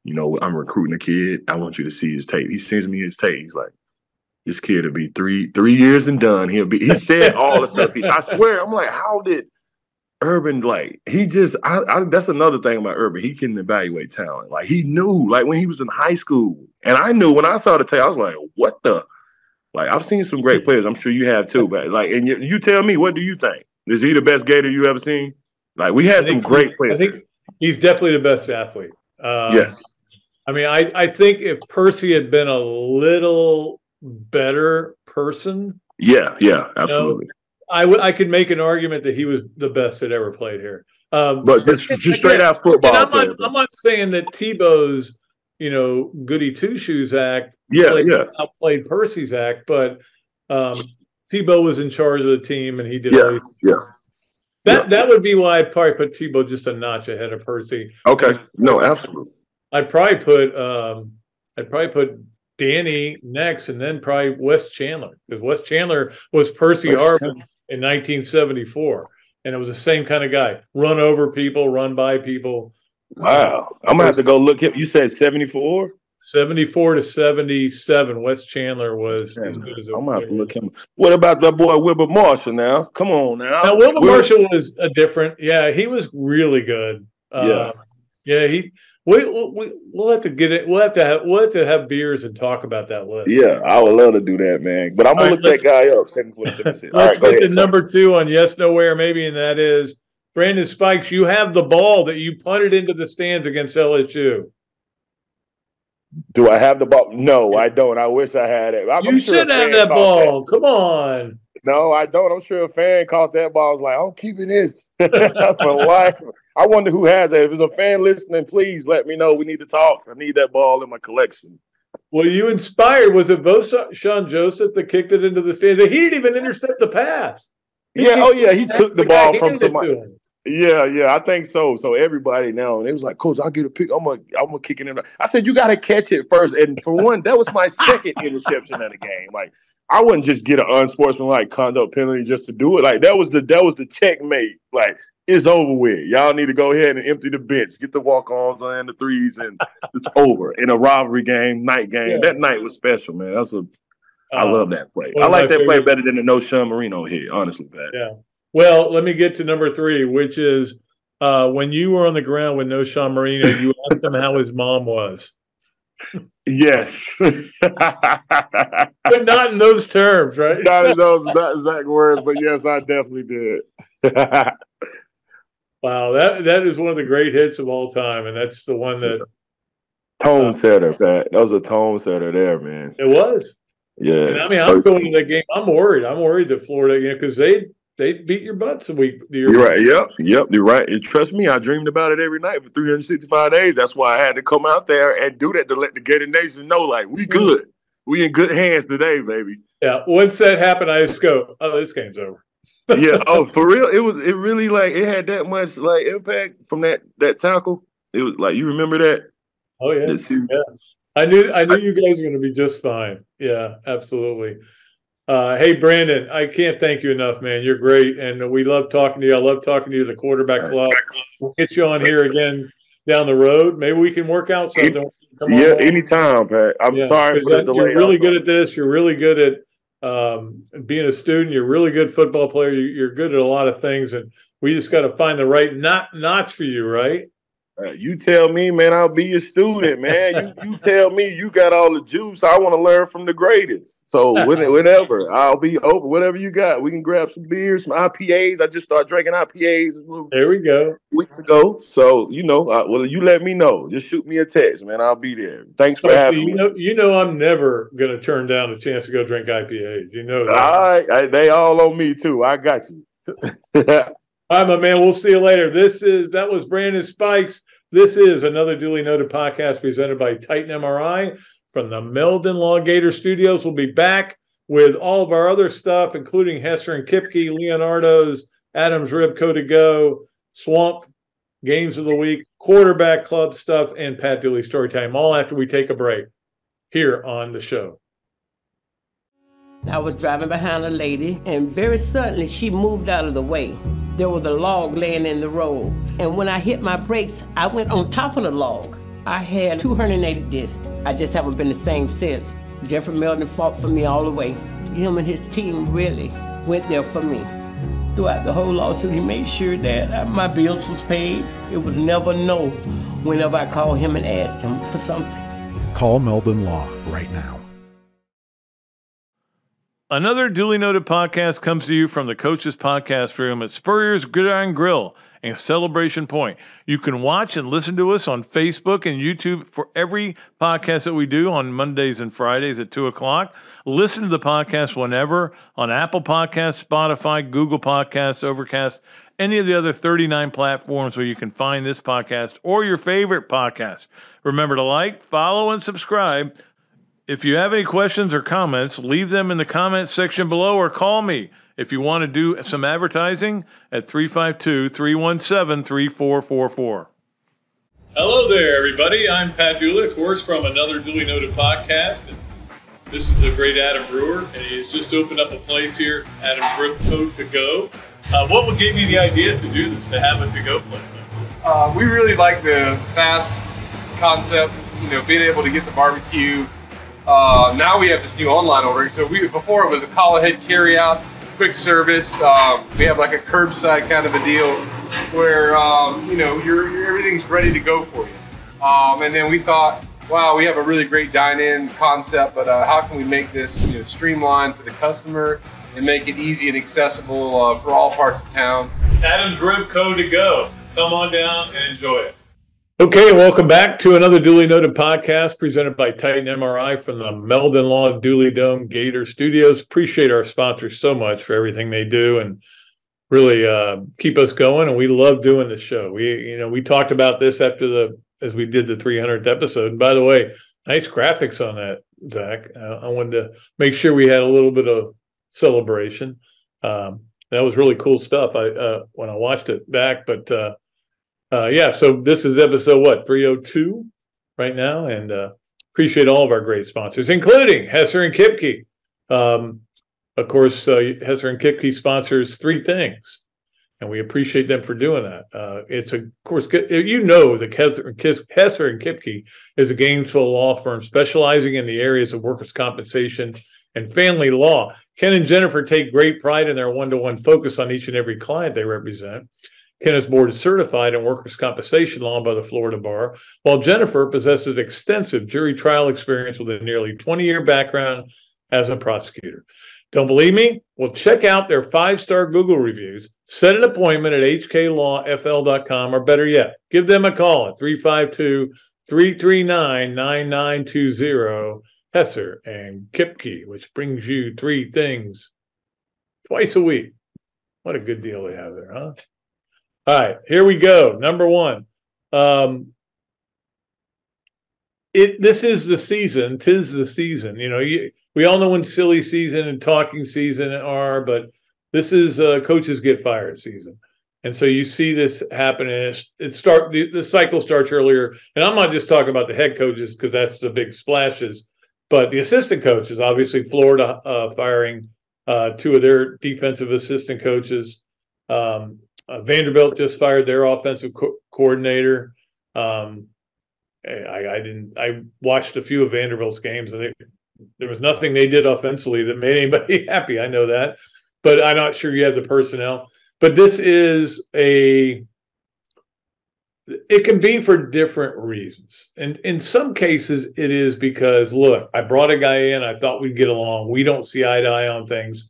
I'm recruiting a kid. I want you to see his tape." He sends me his tape. He's like, "This kid will be three years and done. He said all the stuff. I swear, I'm like, how did Urban, that's another thing about Urban. He can evaluate talent. Like, he knew, like, when he was in high school. And I knew when I saw the tape, I was like, what the? Like, I've seen some great players. I'm sure you have too. But, like, and you tell me, what do you think? Is he the best Gator you ever seen? Like, we had some great players. I think he's definitely the best athlete. Yes. I mean, I think if Percy had been a little better person. Yeah, absolutely. I could make an argument that he was the best that ever played here. But just straight out football. I'm not saying that Tebow's, goody two shoes act outplayed Percy's act, but Tebow was in charge of the team and he did. That would be why I'd probably put Tebow just a notch ahead of Percy. Okay, no, absolutely. I'd probably put Danny next, and then probably Wes Chandler, because Wes Chandler was Percy Harvin in 1974, and it was the same kind of guy: run over people, run by people. Wow, I'm gonna have to go look. You said 74. 74 to 77. Wes Chandler was as good as I'm gonna have to look him. What about that boy Wilbur Marshall? Now, come on now. Now Wilbur Marshall was a different. Yeah, he was really good. We'll have to get it. We'll have to have beers and talk about that list. Yeah, I would love to do that, man. But I'm gonna look that guy up. Let's get to number 2 on yes, nowhere, maybe, and that is Brandon Spikes. You have the ball that you punted into the stands against LSU. Do I have the ball? No, I don't. I wish I had it. You should have that ball. Come on. No, I don't. I'm sure a fan caught that ball. I was like, I'm keeping this for life. I wonder who has that. If there's a fan listening, please let me know. We need to talk. I need that ball in my collection. Well, you inspired. Was it Sean Joseph that kicked it into the stands? He didn't even intercept the pass. He took the ball from somebody. Yeah, I think so. So everybody now, and it was like, Coach, I'll get a pick. I'm gonna kick it in. I said, you gotta catch it first. And for one, that was my second interception of the game. Like, I wouldn't just get an unsportsmanlike conduct penalty just to do it. Like, that was the checkmate. Like, it's over with. Y'all need to go ahead and empty the bench, get the walk-ons and the threes, and it's over. In a rivalry game, night game. That night was special, man. I love that play. I like that play better than the no Sean Marino hit, honestly, Pat. Yeah. Well, let me get to number 3, which is when you were on the ground with no Sean Marino, you asked him how his mom was. Yes. But not in those terms, right? Not in those exact words, but yes, I definitely did. Wow, that is one of the great hits of all time, and that's the one that tone setter, Pat. That was a tone setter there, man. It was. Yeah. And I mean, I'm going to that game. I'm worried. I'm worried that Florida, because they beat your butts a week. You're right. Yep. You're right. And trust me, I dreamed about it every night for 365 days. That's why I had to come out there and do that to let the Gator Nation know, like, we good. We in good hands today, baby. Yeah. Once that happened, I just go, oh, this game's over. Yeah. Oh, for real? It really like it had that much like impact from that tackle. It was like you remember that? Oh yeah. Yeah. I knew you guys were going to be just fine. Yeah, absolutely. Hey, Brandon, I can't thank you enough, man. You're great, and we love talking to you. I love talking to you, the quarterback club. We'll get you on here again down the road. Maybe we can work out something. Come yeah, on anytime, Pat. I'm sorry for the delay. You're really good at this. You're really good at being a student. You're a really good football player. You're good at a lot of things, and we just got to find the right notch for you, right? You tell me, man, I'll be your student, man. You tell me you got all the juice. I want to learn from the greatest. So whenever, I'll be open. Whatever you got. We can grab some beers, some IPAs. I just started drinking IPAs there we go. weeks ago. So, well, you let me know. Just shoot me a text, man. I'll be there. Thanks for having me. You know I'm never going to turn down a chance to go drink IPAs. You know that. All right. They all on me, too. I got you. All right, my man. We'll see you later. That was Brandon Spikes. This is another duly noted podcast presented by Titan MRI from the Meldon Law Gator Studios. We'll be back with all of our other stuff, including Hesser and Kipke, Leonardo's, Adams Ribco to Go, Swamp, Games of the Week, Quarterback Club stuff, and Pat Dooley Storytime, all after we take a break here on the show. I was driving behind a lady, and very suddenly she moved out of the way. There was a log laying in the road, and when I hit my brakes, I went on top of the log. I had 280 discs. I just haven't been the same since. Jeffrey Meldon fought for me all the way. Him and his team really went there for me. Throughout the whole lawsuit, he made sure that my bills was paid. It was never no whenever I called him and asked him for something. Call Meldon Law right now. Another duly noted podcast comes to you from the Coaches Podcast Room at Spurrier's Gridiron Grill and Celebration Point. You can watch and listen to us on Facebook and YouTube for every podcast that we do on Mondays and Fridays at 2 o'clock. Listen to the podcast whenever on Apple Podcasts, Spotify, Google Podcasts, Overcast, any of the other 39 platforms where you can find this podcast or your favorite podcast. Remember to like, follow, and subscribe. If you have any questions or comments, leave them in the comments section below or call me if you want to do some advertising at 352-317-3444. Hello there, everybody. I'm Pat Dooley, of course, from another duly noted podcast. And this is a great Adam Brewer, and he's just opened up a place here, Adam Ribco to Go. What gave you the idea to do this, to have a to-go place? We really like the fast concept, being able to get the barbecue. Now we have this new online ordering. So before it was a call ahead carry out, quick service. We have like a curbside kind of a deal where everything's ready to go for you. And then we thought, wow, we have a really great dine-in concept, but how can we make this streamlined for the customer and make it easy and accessible for all parts of town? Adam's Ribco to Go. Come on down and enjoy it. Okay, welcome back to another duly noted podcast presented by Titan MRI from the Meldon Law Dooley Dome Gator Studios. Appreciate our sponsors so much for everything they do and really keep us going. And we love doing the show. We talked about this as we did the 300th episode. And by the way, nice graphics on that, Zach. I wanted to make sure we had a little bit of celebration. That was really cool stuff. When I watched it back, but. So this is episode 302 right now, and appreciate all of our great sponsors, including Hesser and Kipke. Of course, Hesser and Kipke sponsors Three Things, and we appreciate them for doing that. It's of course that Hesser and Kipke is a Gainesville law firm specializing in the areas of workers' compensation and family law. Ken and Jennifer take great pride in their one-to-one focus on each and every client they represent. Ken is board certified in workers' compensation law by the Florida Bar, while Jennifer possesses extensive jury trial experience with a nearly 20-year background as a prosecutor. Don't believe me? Well, check out their 5-star Google reviews, set an appointment at hklawfl.com, or better yet, give them a call at 352-339-9920, Hesser and Kipke, which brings you Three Things twice a week. What a good deal they have there, huh? All right, here we go. Number one. this is the season. 'Tis the season. We all know when silly season and talking season are, but this is coaches get fired season. And so you see this happening. The cycle starts earlier. And I'm not just talking about the head coaches because that's the big splashes, but the assistant coaches. Obviously, Florida firing 2 of their defensive assistant coaches. Vanderbilt just fired their offensive coordinator. I watched a few of Vanderbilt's games, and there was nothing they did offensively that made anybody happy. I know that, but I'm not sure you have the personnel. But this is it can be for different reasons. And in some cases, it is because, look, I brought a guy in, I thought we'd get along. We don't see eye to eye on things.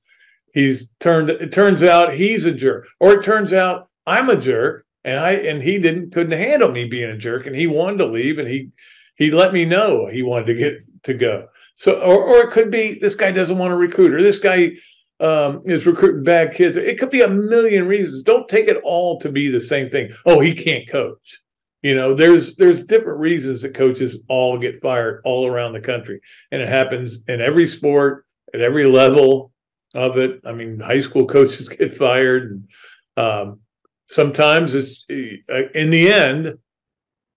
It turns out he's a jerk, or it turns out I'm a jerk, and he couldn't handle me being a jerk, and he wanted to leave, and he let me know he wanted to go. So, or it could be this guy doesn't want to recruit, or this guy is recruiting bad kids. It could be a million reasons. Don't take it all to be the same thing. Oh, he can't coach. There's different reasons that coaches all get fired all around the country, and it happens in every sport at every level of it. I mean, high school coaches get fired, and sometimes it's in the end,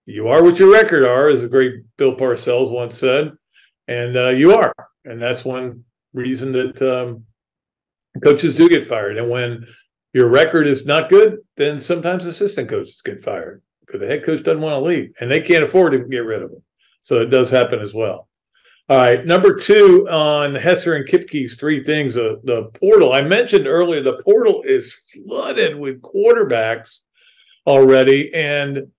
you are what your record are, as the great Bill Parcells once said, and you are, and that's one reason that coaches do get fired. And when your record is not good, then sometimes assistant coaches get fired because the head coach doesn't want to leave, and they can't afford to get rid of them. So it does happen as well. All right, number 2 on Hesser and Kipke's 3 things, the portal. I mentioned earlier the portal is flooded with quarterbacks already. And,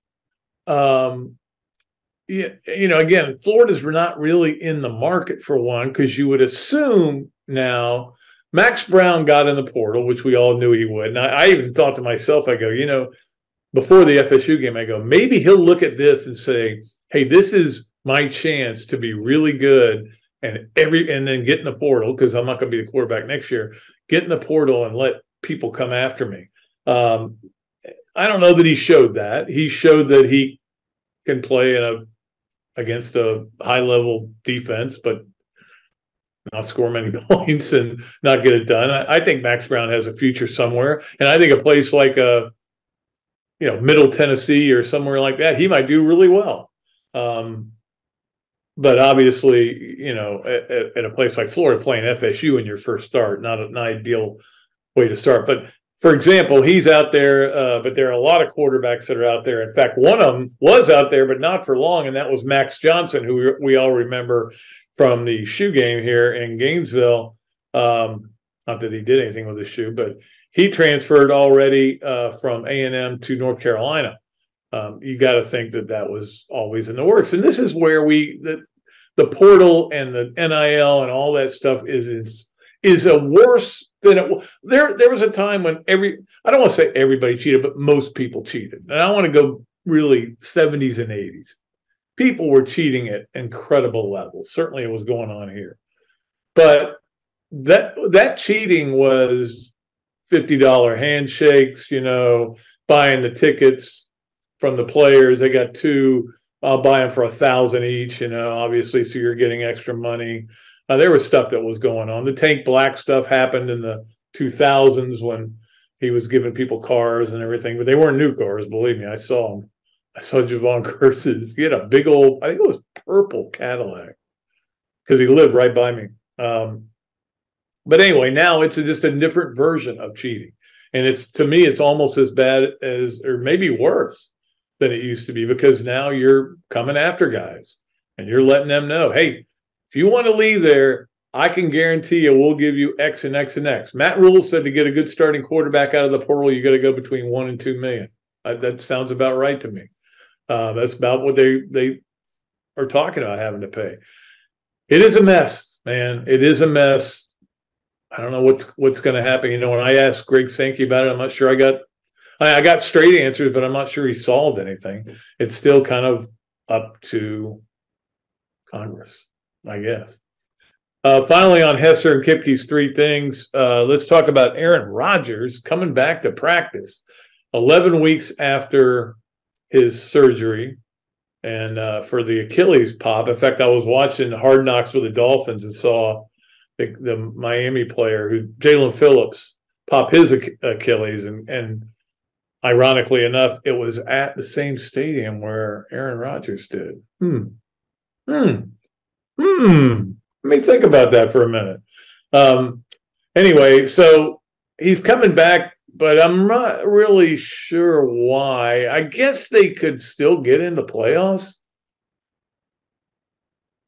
again, Florida's not really in the market for one, because you would assume now Max Brown got in the portal, which we all knew he would. And I even thought to myself, I go, before the FSU game, I go, maybe he'll look at this and say, hey, this is my chance to be really good and then get in the portal, because I'm not going to be the quarterback next year. Get in the portal and let people come after me. I don't know that he showed that. He showed that he can play against a high-level defense, but not score many points and not get it done. I think Max Brown has a future somewhere, and I think a place like Middle Tennessee or somewhere like that, he might do really well. But obviously, at a place like Florida, playing FSU in your first start, not an ideal way to start. But for example, he's out there, but there are a lot of quarterbacks that are out there. In fact, one of them was out there, but not for long, and that was Max Johnson, who we all remember from the shoe game here in Gainesville. Not that he did anything with the shoe, but he transferred already from A&M to North Carolina. You got to think that was always in the works. And this is where the portal and the NIL and all that stuff is a worse than it was. There was a time when I don't want to say everybody cheated, but most people cheated. And I want to go really 70s and 80s. People were cheating at incredible levels. Certainly it was going on here. But that cheating was $50 handshakes, buying the tickets from the players. They got 2, I'll buy them for $1,000 each, obviously, so you're getting extra money. There was stuff that was going on. The Tank Black stuff happened in the 2000s when he was giving people cars and everything, but they weren't new cars, believe me. I saw them. I saw Javon Curses. He had a big old, I think it was purple Cadillac, because he lived right by me. But anyway, now it's just a different version of cheating. And to me, it's almost as bad as, or maybe worse than it used to be, because now you're coming after guys and you're letting them know, hey, if you want to leave there, I can guarantee you we'll give you X and X and X. Matt Rule said to get a good starting quarterback out of the portal, you got to go between $1 and $2 million. That sounds about right to me. That's about what they are talking about having to pay. It is a mess, man. It is a mess. I don't know what's going to happen. When I asked Greg Sankey about it, I'm not sure I got straight answers, but I'm not sure he solved anything. It's still kind of up to Congress, I guess. Finally, on Hesser and Kipke's 3 things, let's talk about Aaron Rodgers coming back to practice 11 weeks after his surgery. and for the Achilles pop. In fact, I was watching Hard Knocks with the Dolphins and saw the Miami player, Jalen Phillips, pop his Achilles, and ironically enough, it was at the same stadium where Aaron Rodgers did. Let me think about that for a minute. Anyway, so he's coming back, but I'm not really sure why. I guess they could still get in the playoffs.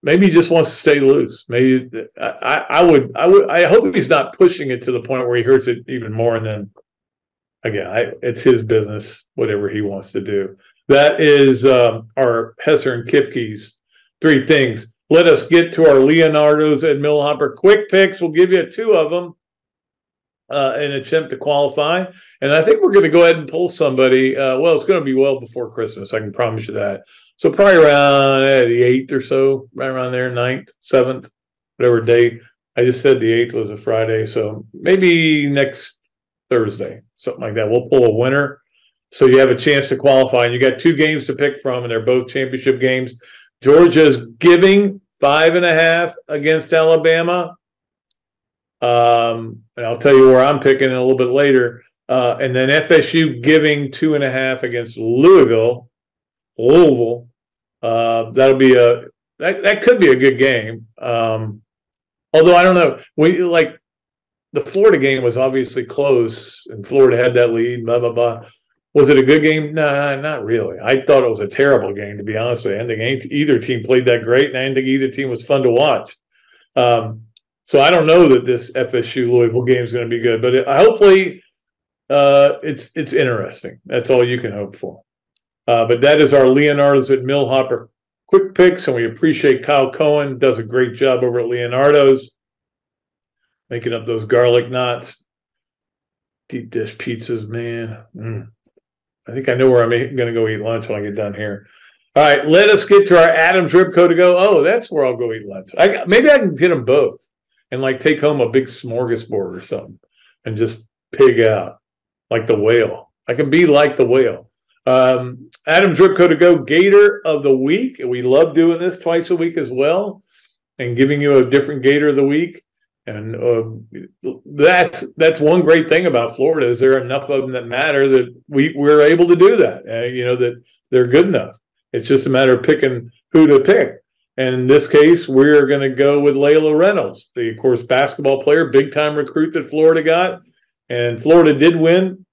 Maybe he just wants to stay loose. Maybe I hope he's not pushing it to the point where he hurts it even more. And then again, it's his business, whatever he wants to do. That is our Hesser and Kipke's 3 things. Let us get to our Leonardo's and Millhopper quick picks. We'll give you 2 of them in an attempt to qualify. And I think we're going to go ahead and pull somebody. Well, it's going to be well before Christmas. I can promise you that. So probably around the 8th or so, right around there, 9th, 7th, whatever date. I just said the 8th was a Friday. So maybe next Thursday, something like that. We'll pull a winner. So you have a chance to qualify. And you got 2 games to pick from, and they're both championship games. Georgia's giving 5.5 against Alabama. And I'll tell you where I'm picking a little bit later. And then FSU giving 2.5 against Louisville. That'll be that could be a good game. Although I don't know. The Florida game was obviously close, and Florida had that lead. Blah blah blah. Was it a good game? Nah, not really. I thought it was a terrible game, to be honest with you. I didn't think either team played that great, and I didn't think either team was fun to watch. So I don't know that this FSU Louisville game is going to be good, but hopefully it's interesting. That's all you can hope for. But that is our Leonardo's at Millhopper quick picks, and we appreciate Kyle Cohen. Does a great job over at Leonardo's, making up those garlic knots. Deep dish pizzas, man. I think I know where I'm going to go eat lunch when I get done here. All right, let us get to our Adams Ribco to go. Oh, that's where I'll go eat lunch. Maybe I can get them both and take home a big smorgasbord or something and just pig out like the whale. I can be like the whale. Adams Ribco to go Gator of the week. We love doing this twice a week as well and giving you a different Gator of the week. And that's one great thing about Florida is there are enough of them that matter that we're able to do that. That they're good enough. It's just a matter of picking who to pick. And in this case, we're going to go with Layla Reynolds, the, of course, basketball player, big-time recruit that Florida got. And Florida did win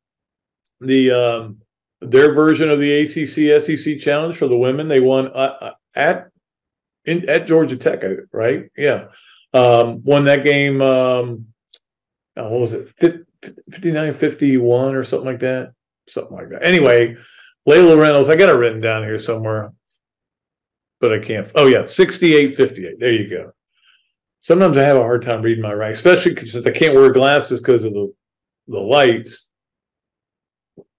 their version of the ACC-SEC Challenge for the women. They won at Georgia Tech, right? Yeah. Won that game, what was it, 59-51 or something like that? Something like that. Anyway, Layla Reynolds, I got it written down here somewhere, but I can't. Oh, yeah, 68-58. There you go. Sometimes I have a hard time reading my writing, especially since I can't wear glasses because of the lights.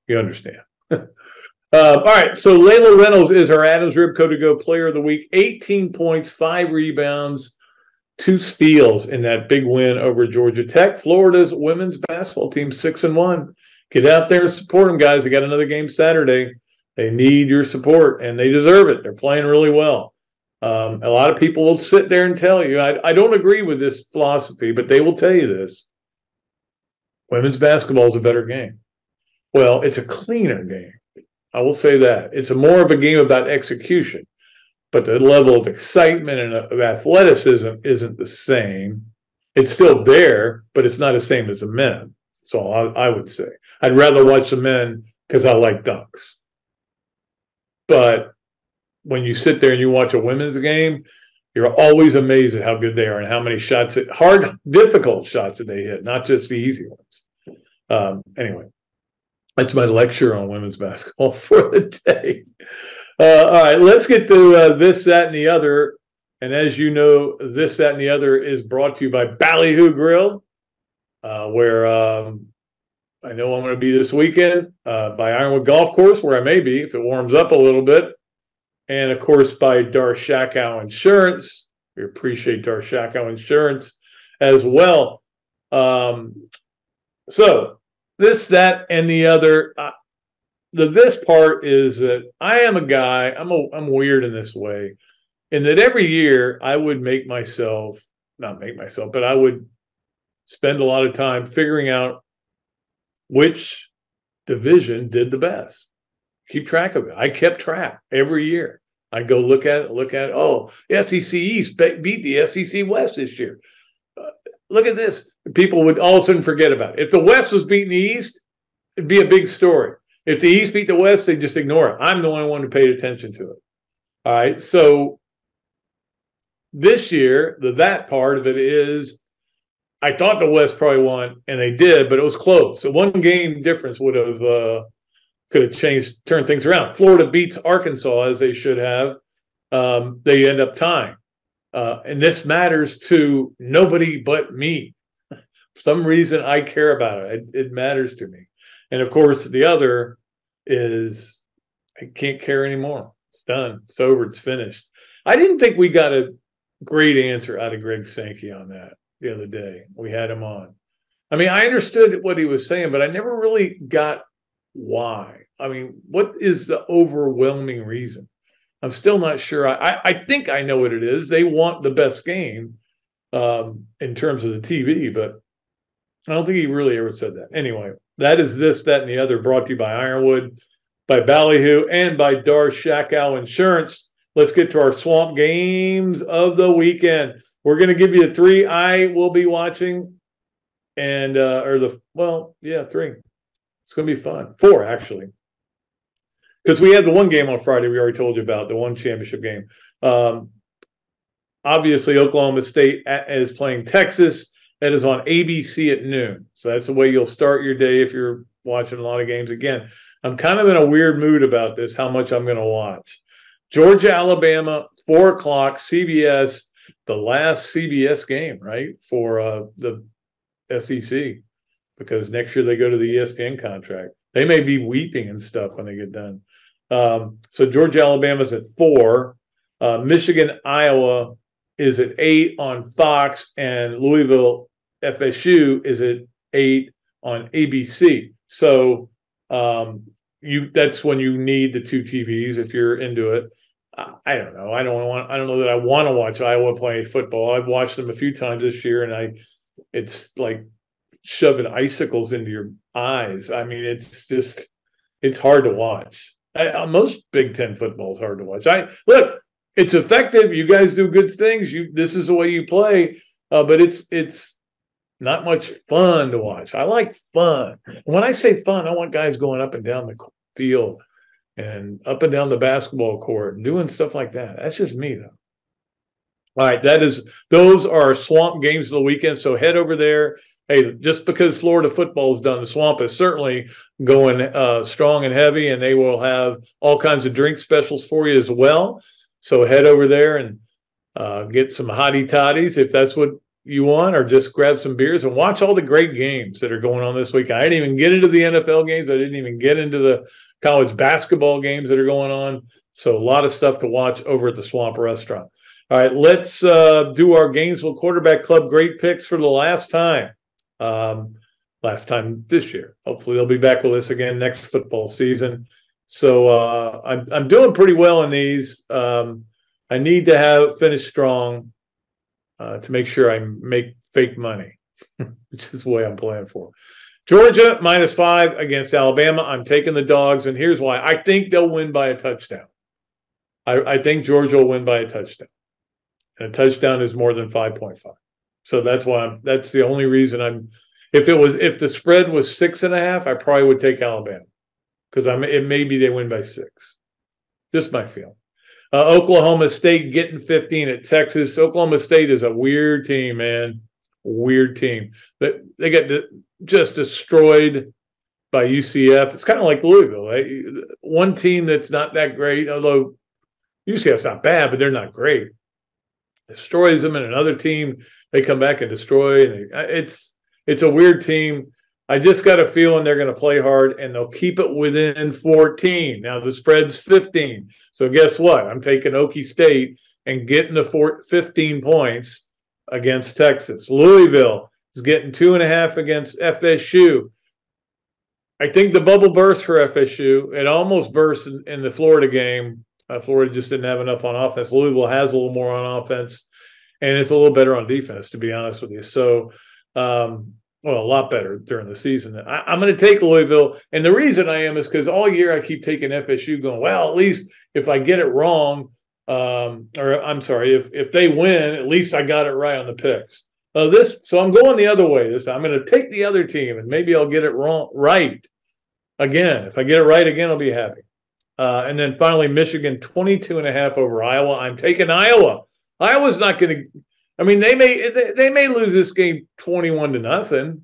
You understand. All right, so Layla Reynolds is our Adams Ribco to go player of the week. 18 points, 5 rebounds, 2 steals in that big win over Georgia Tech. Florida's women's basketball team 6-1. Get out there and support them, guys. They got another game Saturday. They need your support, and they deserve it. They're playing really well. A lot of people will sit there and tell you, I don't agree with this philosophy, but they will tell you this. Women's basketball is a better game. Well, it's a cleaner game. I will say that. It's more of a game about execution. But the level of excitement and of athleticism isn't the same. It's still there, but it's not the same as the men. So I would say. I'd rather watch the men because I like dunks. But when you sit there and you watch a women's game, you're always amazed at how good they are and how many shots, difficult shots that they hit, not just the easy ones. Anyway, that's my lecture on women's basketball for the day. All right, let's get to this, that, and the other. And as you know, this, that, and the other is brought to you by Ballyhoo Grill, where I know I'm going to be this weekend, by Ironwood Golf Course, where I may be if it warms up a little bit. And, of course, by Darshakow Insurance. We appreciate Darshakow Insurance as well. So this, that, and the other. this part is that I am a guy. I'm weird in this way, in that every year I would but I would spend a lot of time figuring out which division did the best. Keep track of it. I kept track every year. I go look at it. Oh, SEC East beat the SEC West this year. Look at this. People would all of a sudden forget about it. If the West was beating the East, it'd be a big story. If the East beat the West, they just ignore it. I'm the only one who paid attention to it. All right. So this year, that part of it is, I thought the West probably won, and they did, but it was close. So one game difference could have turned things around. Florida beats Arkansas as they should have. They end up tying. And this matters to nobody but me. For some reason, I care about it. It matters to me. And of course, the other is I can't care anymore. It's done. It's over. It's finished. I didn't think we got a great answer out of Greg Sankey on that the other day. We had him on. I mean, I understood what he was saying, but I never really got why. I mean, what is the overwhelming reason? I'm still not sure. I think I know what it is. They want the best game in terms of the TV, but I don't think he really ever said that. Anyway, that is this, that, and the other, brought to you by Ironwood, by Ballyhoo, and by Dar Shakow Insurance. Let's get to our swamp games of the weekend. We're going to give you 3 I will be watching, and three. It's going to be fun. 4, actually. Because we had the one game on Friday we already told you about, the one championship game. Obviously, Oklahoma State is playing Texas. That is on ABC at noon. So that's the way you'll start your day if you're watching a lot of games. Again, I'm kind of in a weird mood about this, how much I'm going to watch. Georgia, Alabama, 4 o'clock, CBS, the last CBS game, right, for the SEC, because next year they go to the ESPN contract. They may be weeping and stuff when they get done. So Georgia, Alabama's at 4. Michigan, Iowa is at 8 on Fox, and Louisville, FSU is at 8 on ABC. So that's when you need the 2 TVs if you're into it. I don't know. I don't know that I want to watch Iowa play football. I've watched them a few times this year, and it's like shoving icicles into your eyes. I mean, it's hard to watch. Most Big Ten football is hard to watch. Look, it's effective. You guys do good things. This is the way you play, but it's not much fun to watch. I like fun. When I say fun, I want guys going up and down the field and up and down the basketball court and doing stuff like that. That's just me, though. All right, those are swamp games of the weekend. So head over there. Hey, just because Florida football is done, the swamp is certainly going strong and heavy, and they will have all kinds of drink specials for you as well. So head over there and get some hottie toddies if that's what you want, or just grab some beers and watch all the great games that are going on this week. I didn't even get into the NFL games. I didn't even get into the college basketball games that are going on. So a lot of stuff to watch over at the Swamp Restaurant. All right, let's do our Gainesville Quarterback Club great picks for the last time. Last time this year. Hopefully they'll be back with us again next football season. So I'm doing pretty well in these. I need to finish strong to make sure I make fake money, which is the way I'm playing for. Georgia -5 against Alabama. I'm taking the dogs, and here's why. I think they'll win by a touchdown. I think Georgia will win by a touchdown. And a touchdown is more than 5.5. So that's why that's the only reason if the spread was 6.5, I probably would take Alabama, because it may be they win by 6. Just my feeling. Oklahoma State getting 15 at Texas. Oklahoma State is a weird team, man. Weird team. They got just destroyed by UCF. It's kind of like Louisville, right? One team that's not that great, although UCF's not bad, but they're not great. Destroys them, and another team they come back and destroy. And it's a weird team. I just got a feeling they're going to play hard, and they'll keep it within 14. Now the spread's 15. So guess what? I'm taking Okie State and getting the 15 points against Texas. Louisville is getting 2.5 against FSU. I think the bubble burst for FSU. It almost burst in the Florida game. Florida just didn't have enough on offense. Louisville has a little more on offense, and it's a little better on defense, to be honest with you. So, well, a lot better during the season. I'm going to take Louisville, and the reason I am is because all year I keep taking FSU, going, well, at least if I get it wrong, or I'm sorry, if they win, at least I got it right on the picks. So I'm going the other way this time. I'm going to take the other team, and maybe I'll get it right again. If I get it right again, I'll be happy. And then finally, Michigan 22.5 over Iowa. I'm taking Iowa. Iowa's not going to. I mean, they may lose this game 21-0.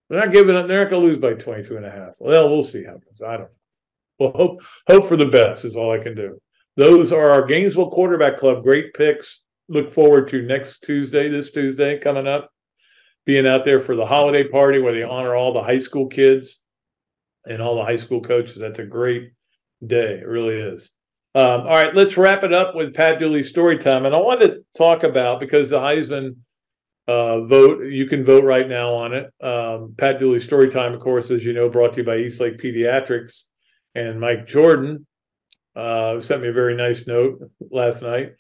They're not giving up. They're not going to lose by 22.5. Well, we'll see how it goes. I don't know. Well, hope for the best is all I can do. Those are our Gainesville Quarterback Club. Great picks. Look forward to this Tuesday coming up, being out there for the holiday party where they honor all the high school kids and all the high school coaches. That's a great day. It really is. All right, let's wrap it up with Pat Dooley's story time. And I want to talk about, because the Heisman vote, you can vote right now on it. Pat Dooley's story time, of course, as you know, brought to you by Eastlake Pediatrics and Mike Jordan. Sent me a very nice note last night.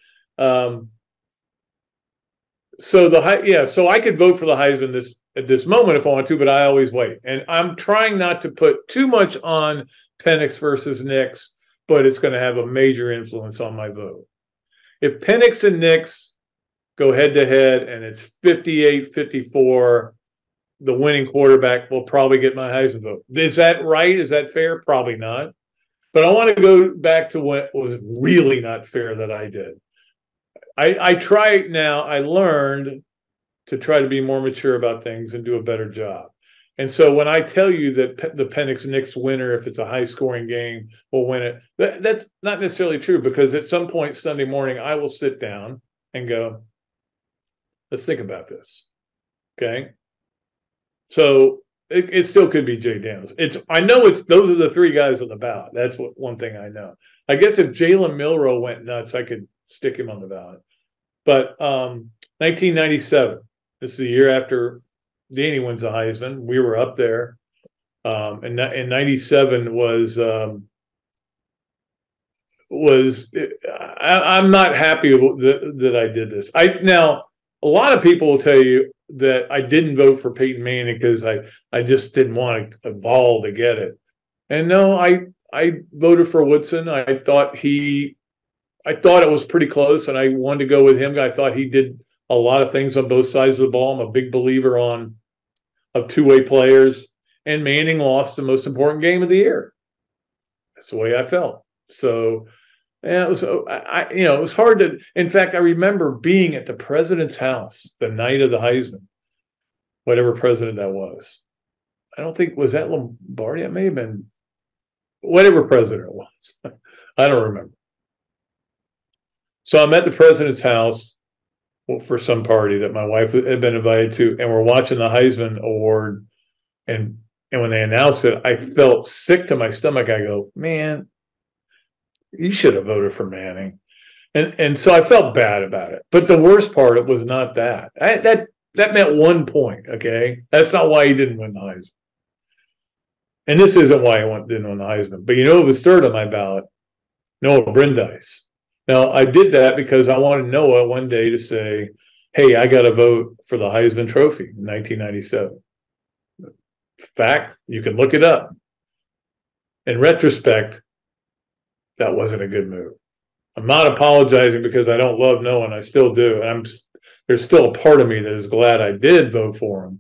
So I could vote for the Heisman at this moment if I want to, but I always wait. And I'm trying not to put too much on Penix versus Nix, but it's going to have a major influence on my vote. If Penix and Nix go head-to-head and it's 58-54, the winning quarterback will probably get my Heisman vote. Is that right? Is that fair? Probably not. But I want to go back to what was really not fair that I did. I learned to try to be more mature about things and do a better job. And so when I tell you that the Penix-Nix winner, if it's a high-scoring game, will win it, that's not necessarily true, because at some point Sunday morning, I will sit down and go, let's think about this, okay? So it still could be Jay Daniels. I know those are the three guys on the ballot. That's one thing I know. I guess if Jalen Milroe went nuts, I could stick him on the ballot. But 1997, this is the year after Danny wins the Heisman. We were up there. And 97 I'm not happy that I did this. Now, a lot of people will tell you that I didn't vote for Peyton Manning because I just didn't want Vol to get it. And no, I voted for Woodson. I thought it was pretty close, and I wanted to go with him. I thought he did a lot of things on both sides of the ball. I'm a big believer of two-way players, and Manning lost the most important game of the year. That's the way I felt. So, yeah, it was hard to. In fact, I remember being at the president's house the night of the Heisman, whatever president that was. I don't think, was that Lombardi? It may have been whatever president it was. I don't remember. So I'm at the president's house for some party that my wife had been invited to, and we're watching the Heisman Award. And when they announced it, I felt sick to my stomach. I go, man, you should have voted for Manning. And so I felt bad about it. But the worst part, it was not that. That meant 1 point, okay? That's not why he didn't win the Heisman. And this isn't why he didn't win the Heisman. But you know who was third on my ballot? Noah Brindise. Now, I did that because I wanted Noah one day to say, hey, I got to vote for the Heisman Trophy in 1997. Fact, you can look it up. In retrospect, that wasn't a good move. I'm not apologizing because I don't love Noah, and I still do. And there's still a part of me that is glad I did vote for him.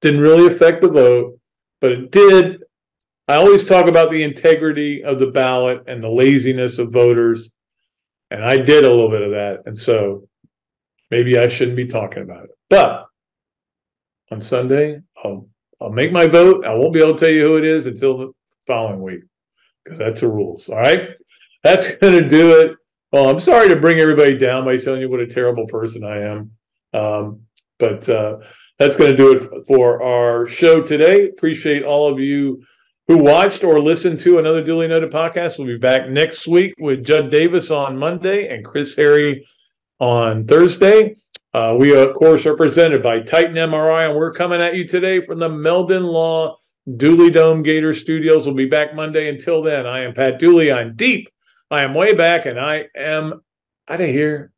Didn't really affect the vote, but it did. I always talk about the integrity of the ballot and the laziness of voters, and I did a little bit of that. And so maybe I shouldn't be talking about it. But on Sunday, I'll make my vote. I won't be able to tell you who it is until the following week, because that's the rules. All right? That's going to do it. Well, I'm sorry to bring everybody down by telling you what a terrible person I am. But that's going to do it for our show today. Appreciate all of you who watched or listened to another Duly Noted podcast. We'll be back next week with Judd Davis on Monday and Chris Harry on Thursday. We, of course, are presented by Titan MRI, and we're coming at you today from the Meldon Law Dooley Dome Gator Studios will be back Monday. Until then, I am Pat Dooley. I'm deep. I am way back, and I am out of here.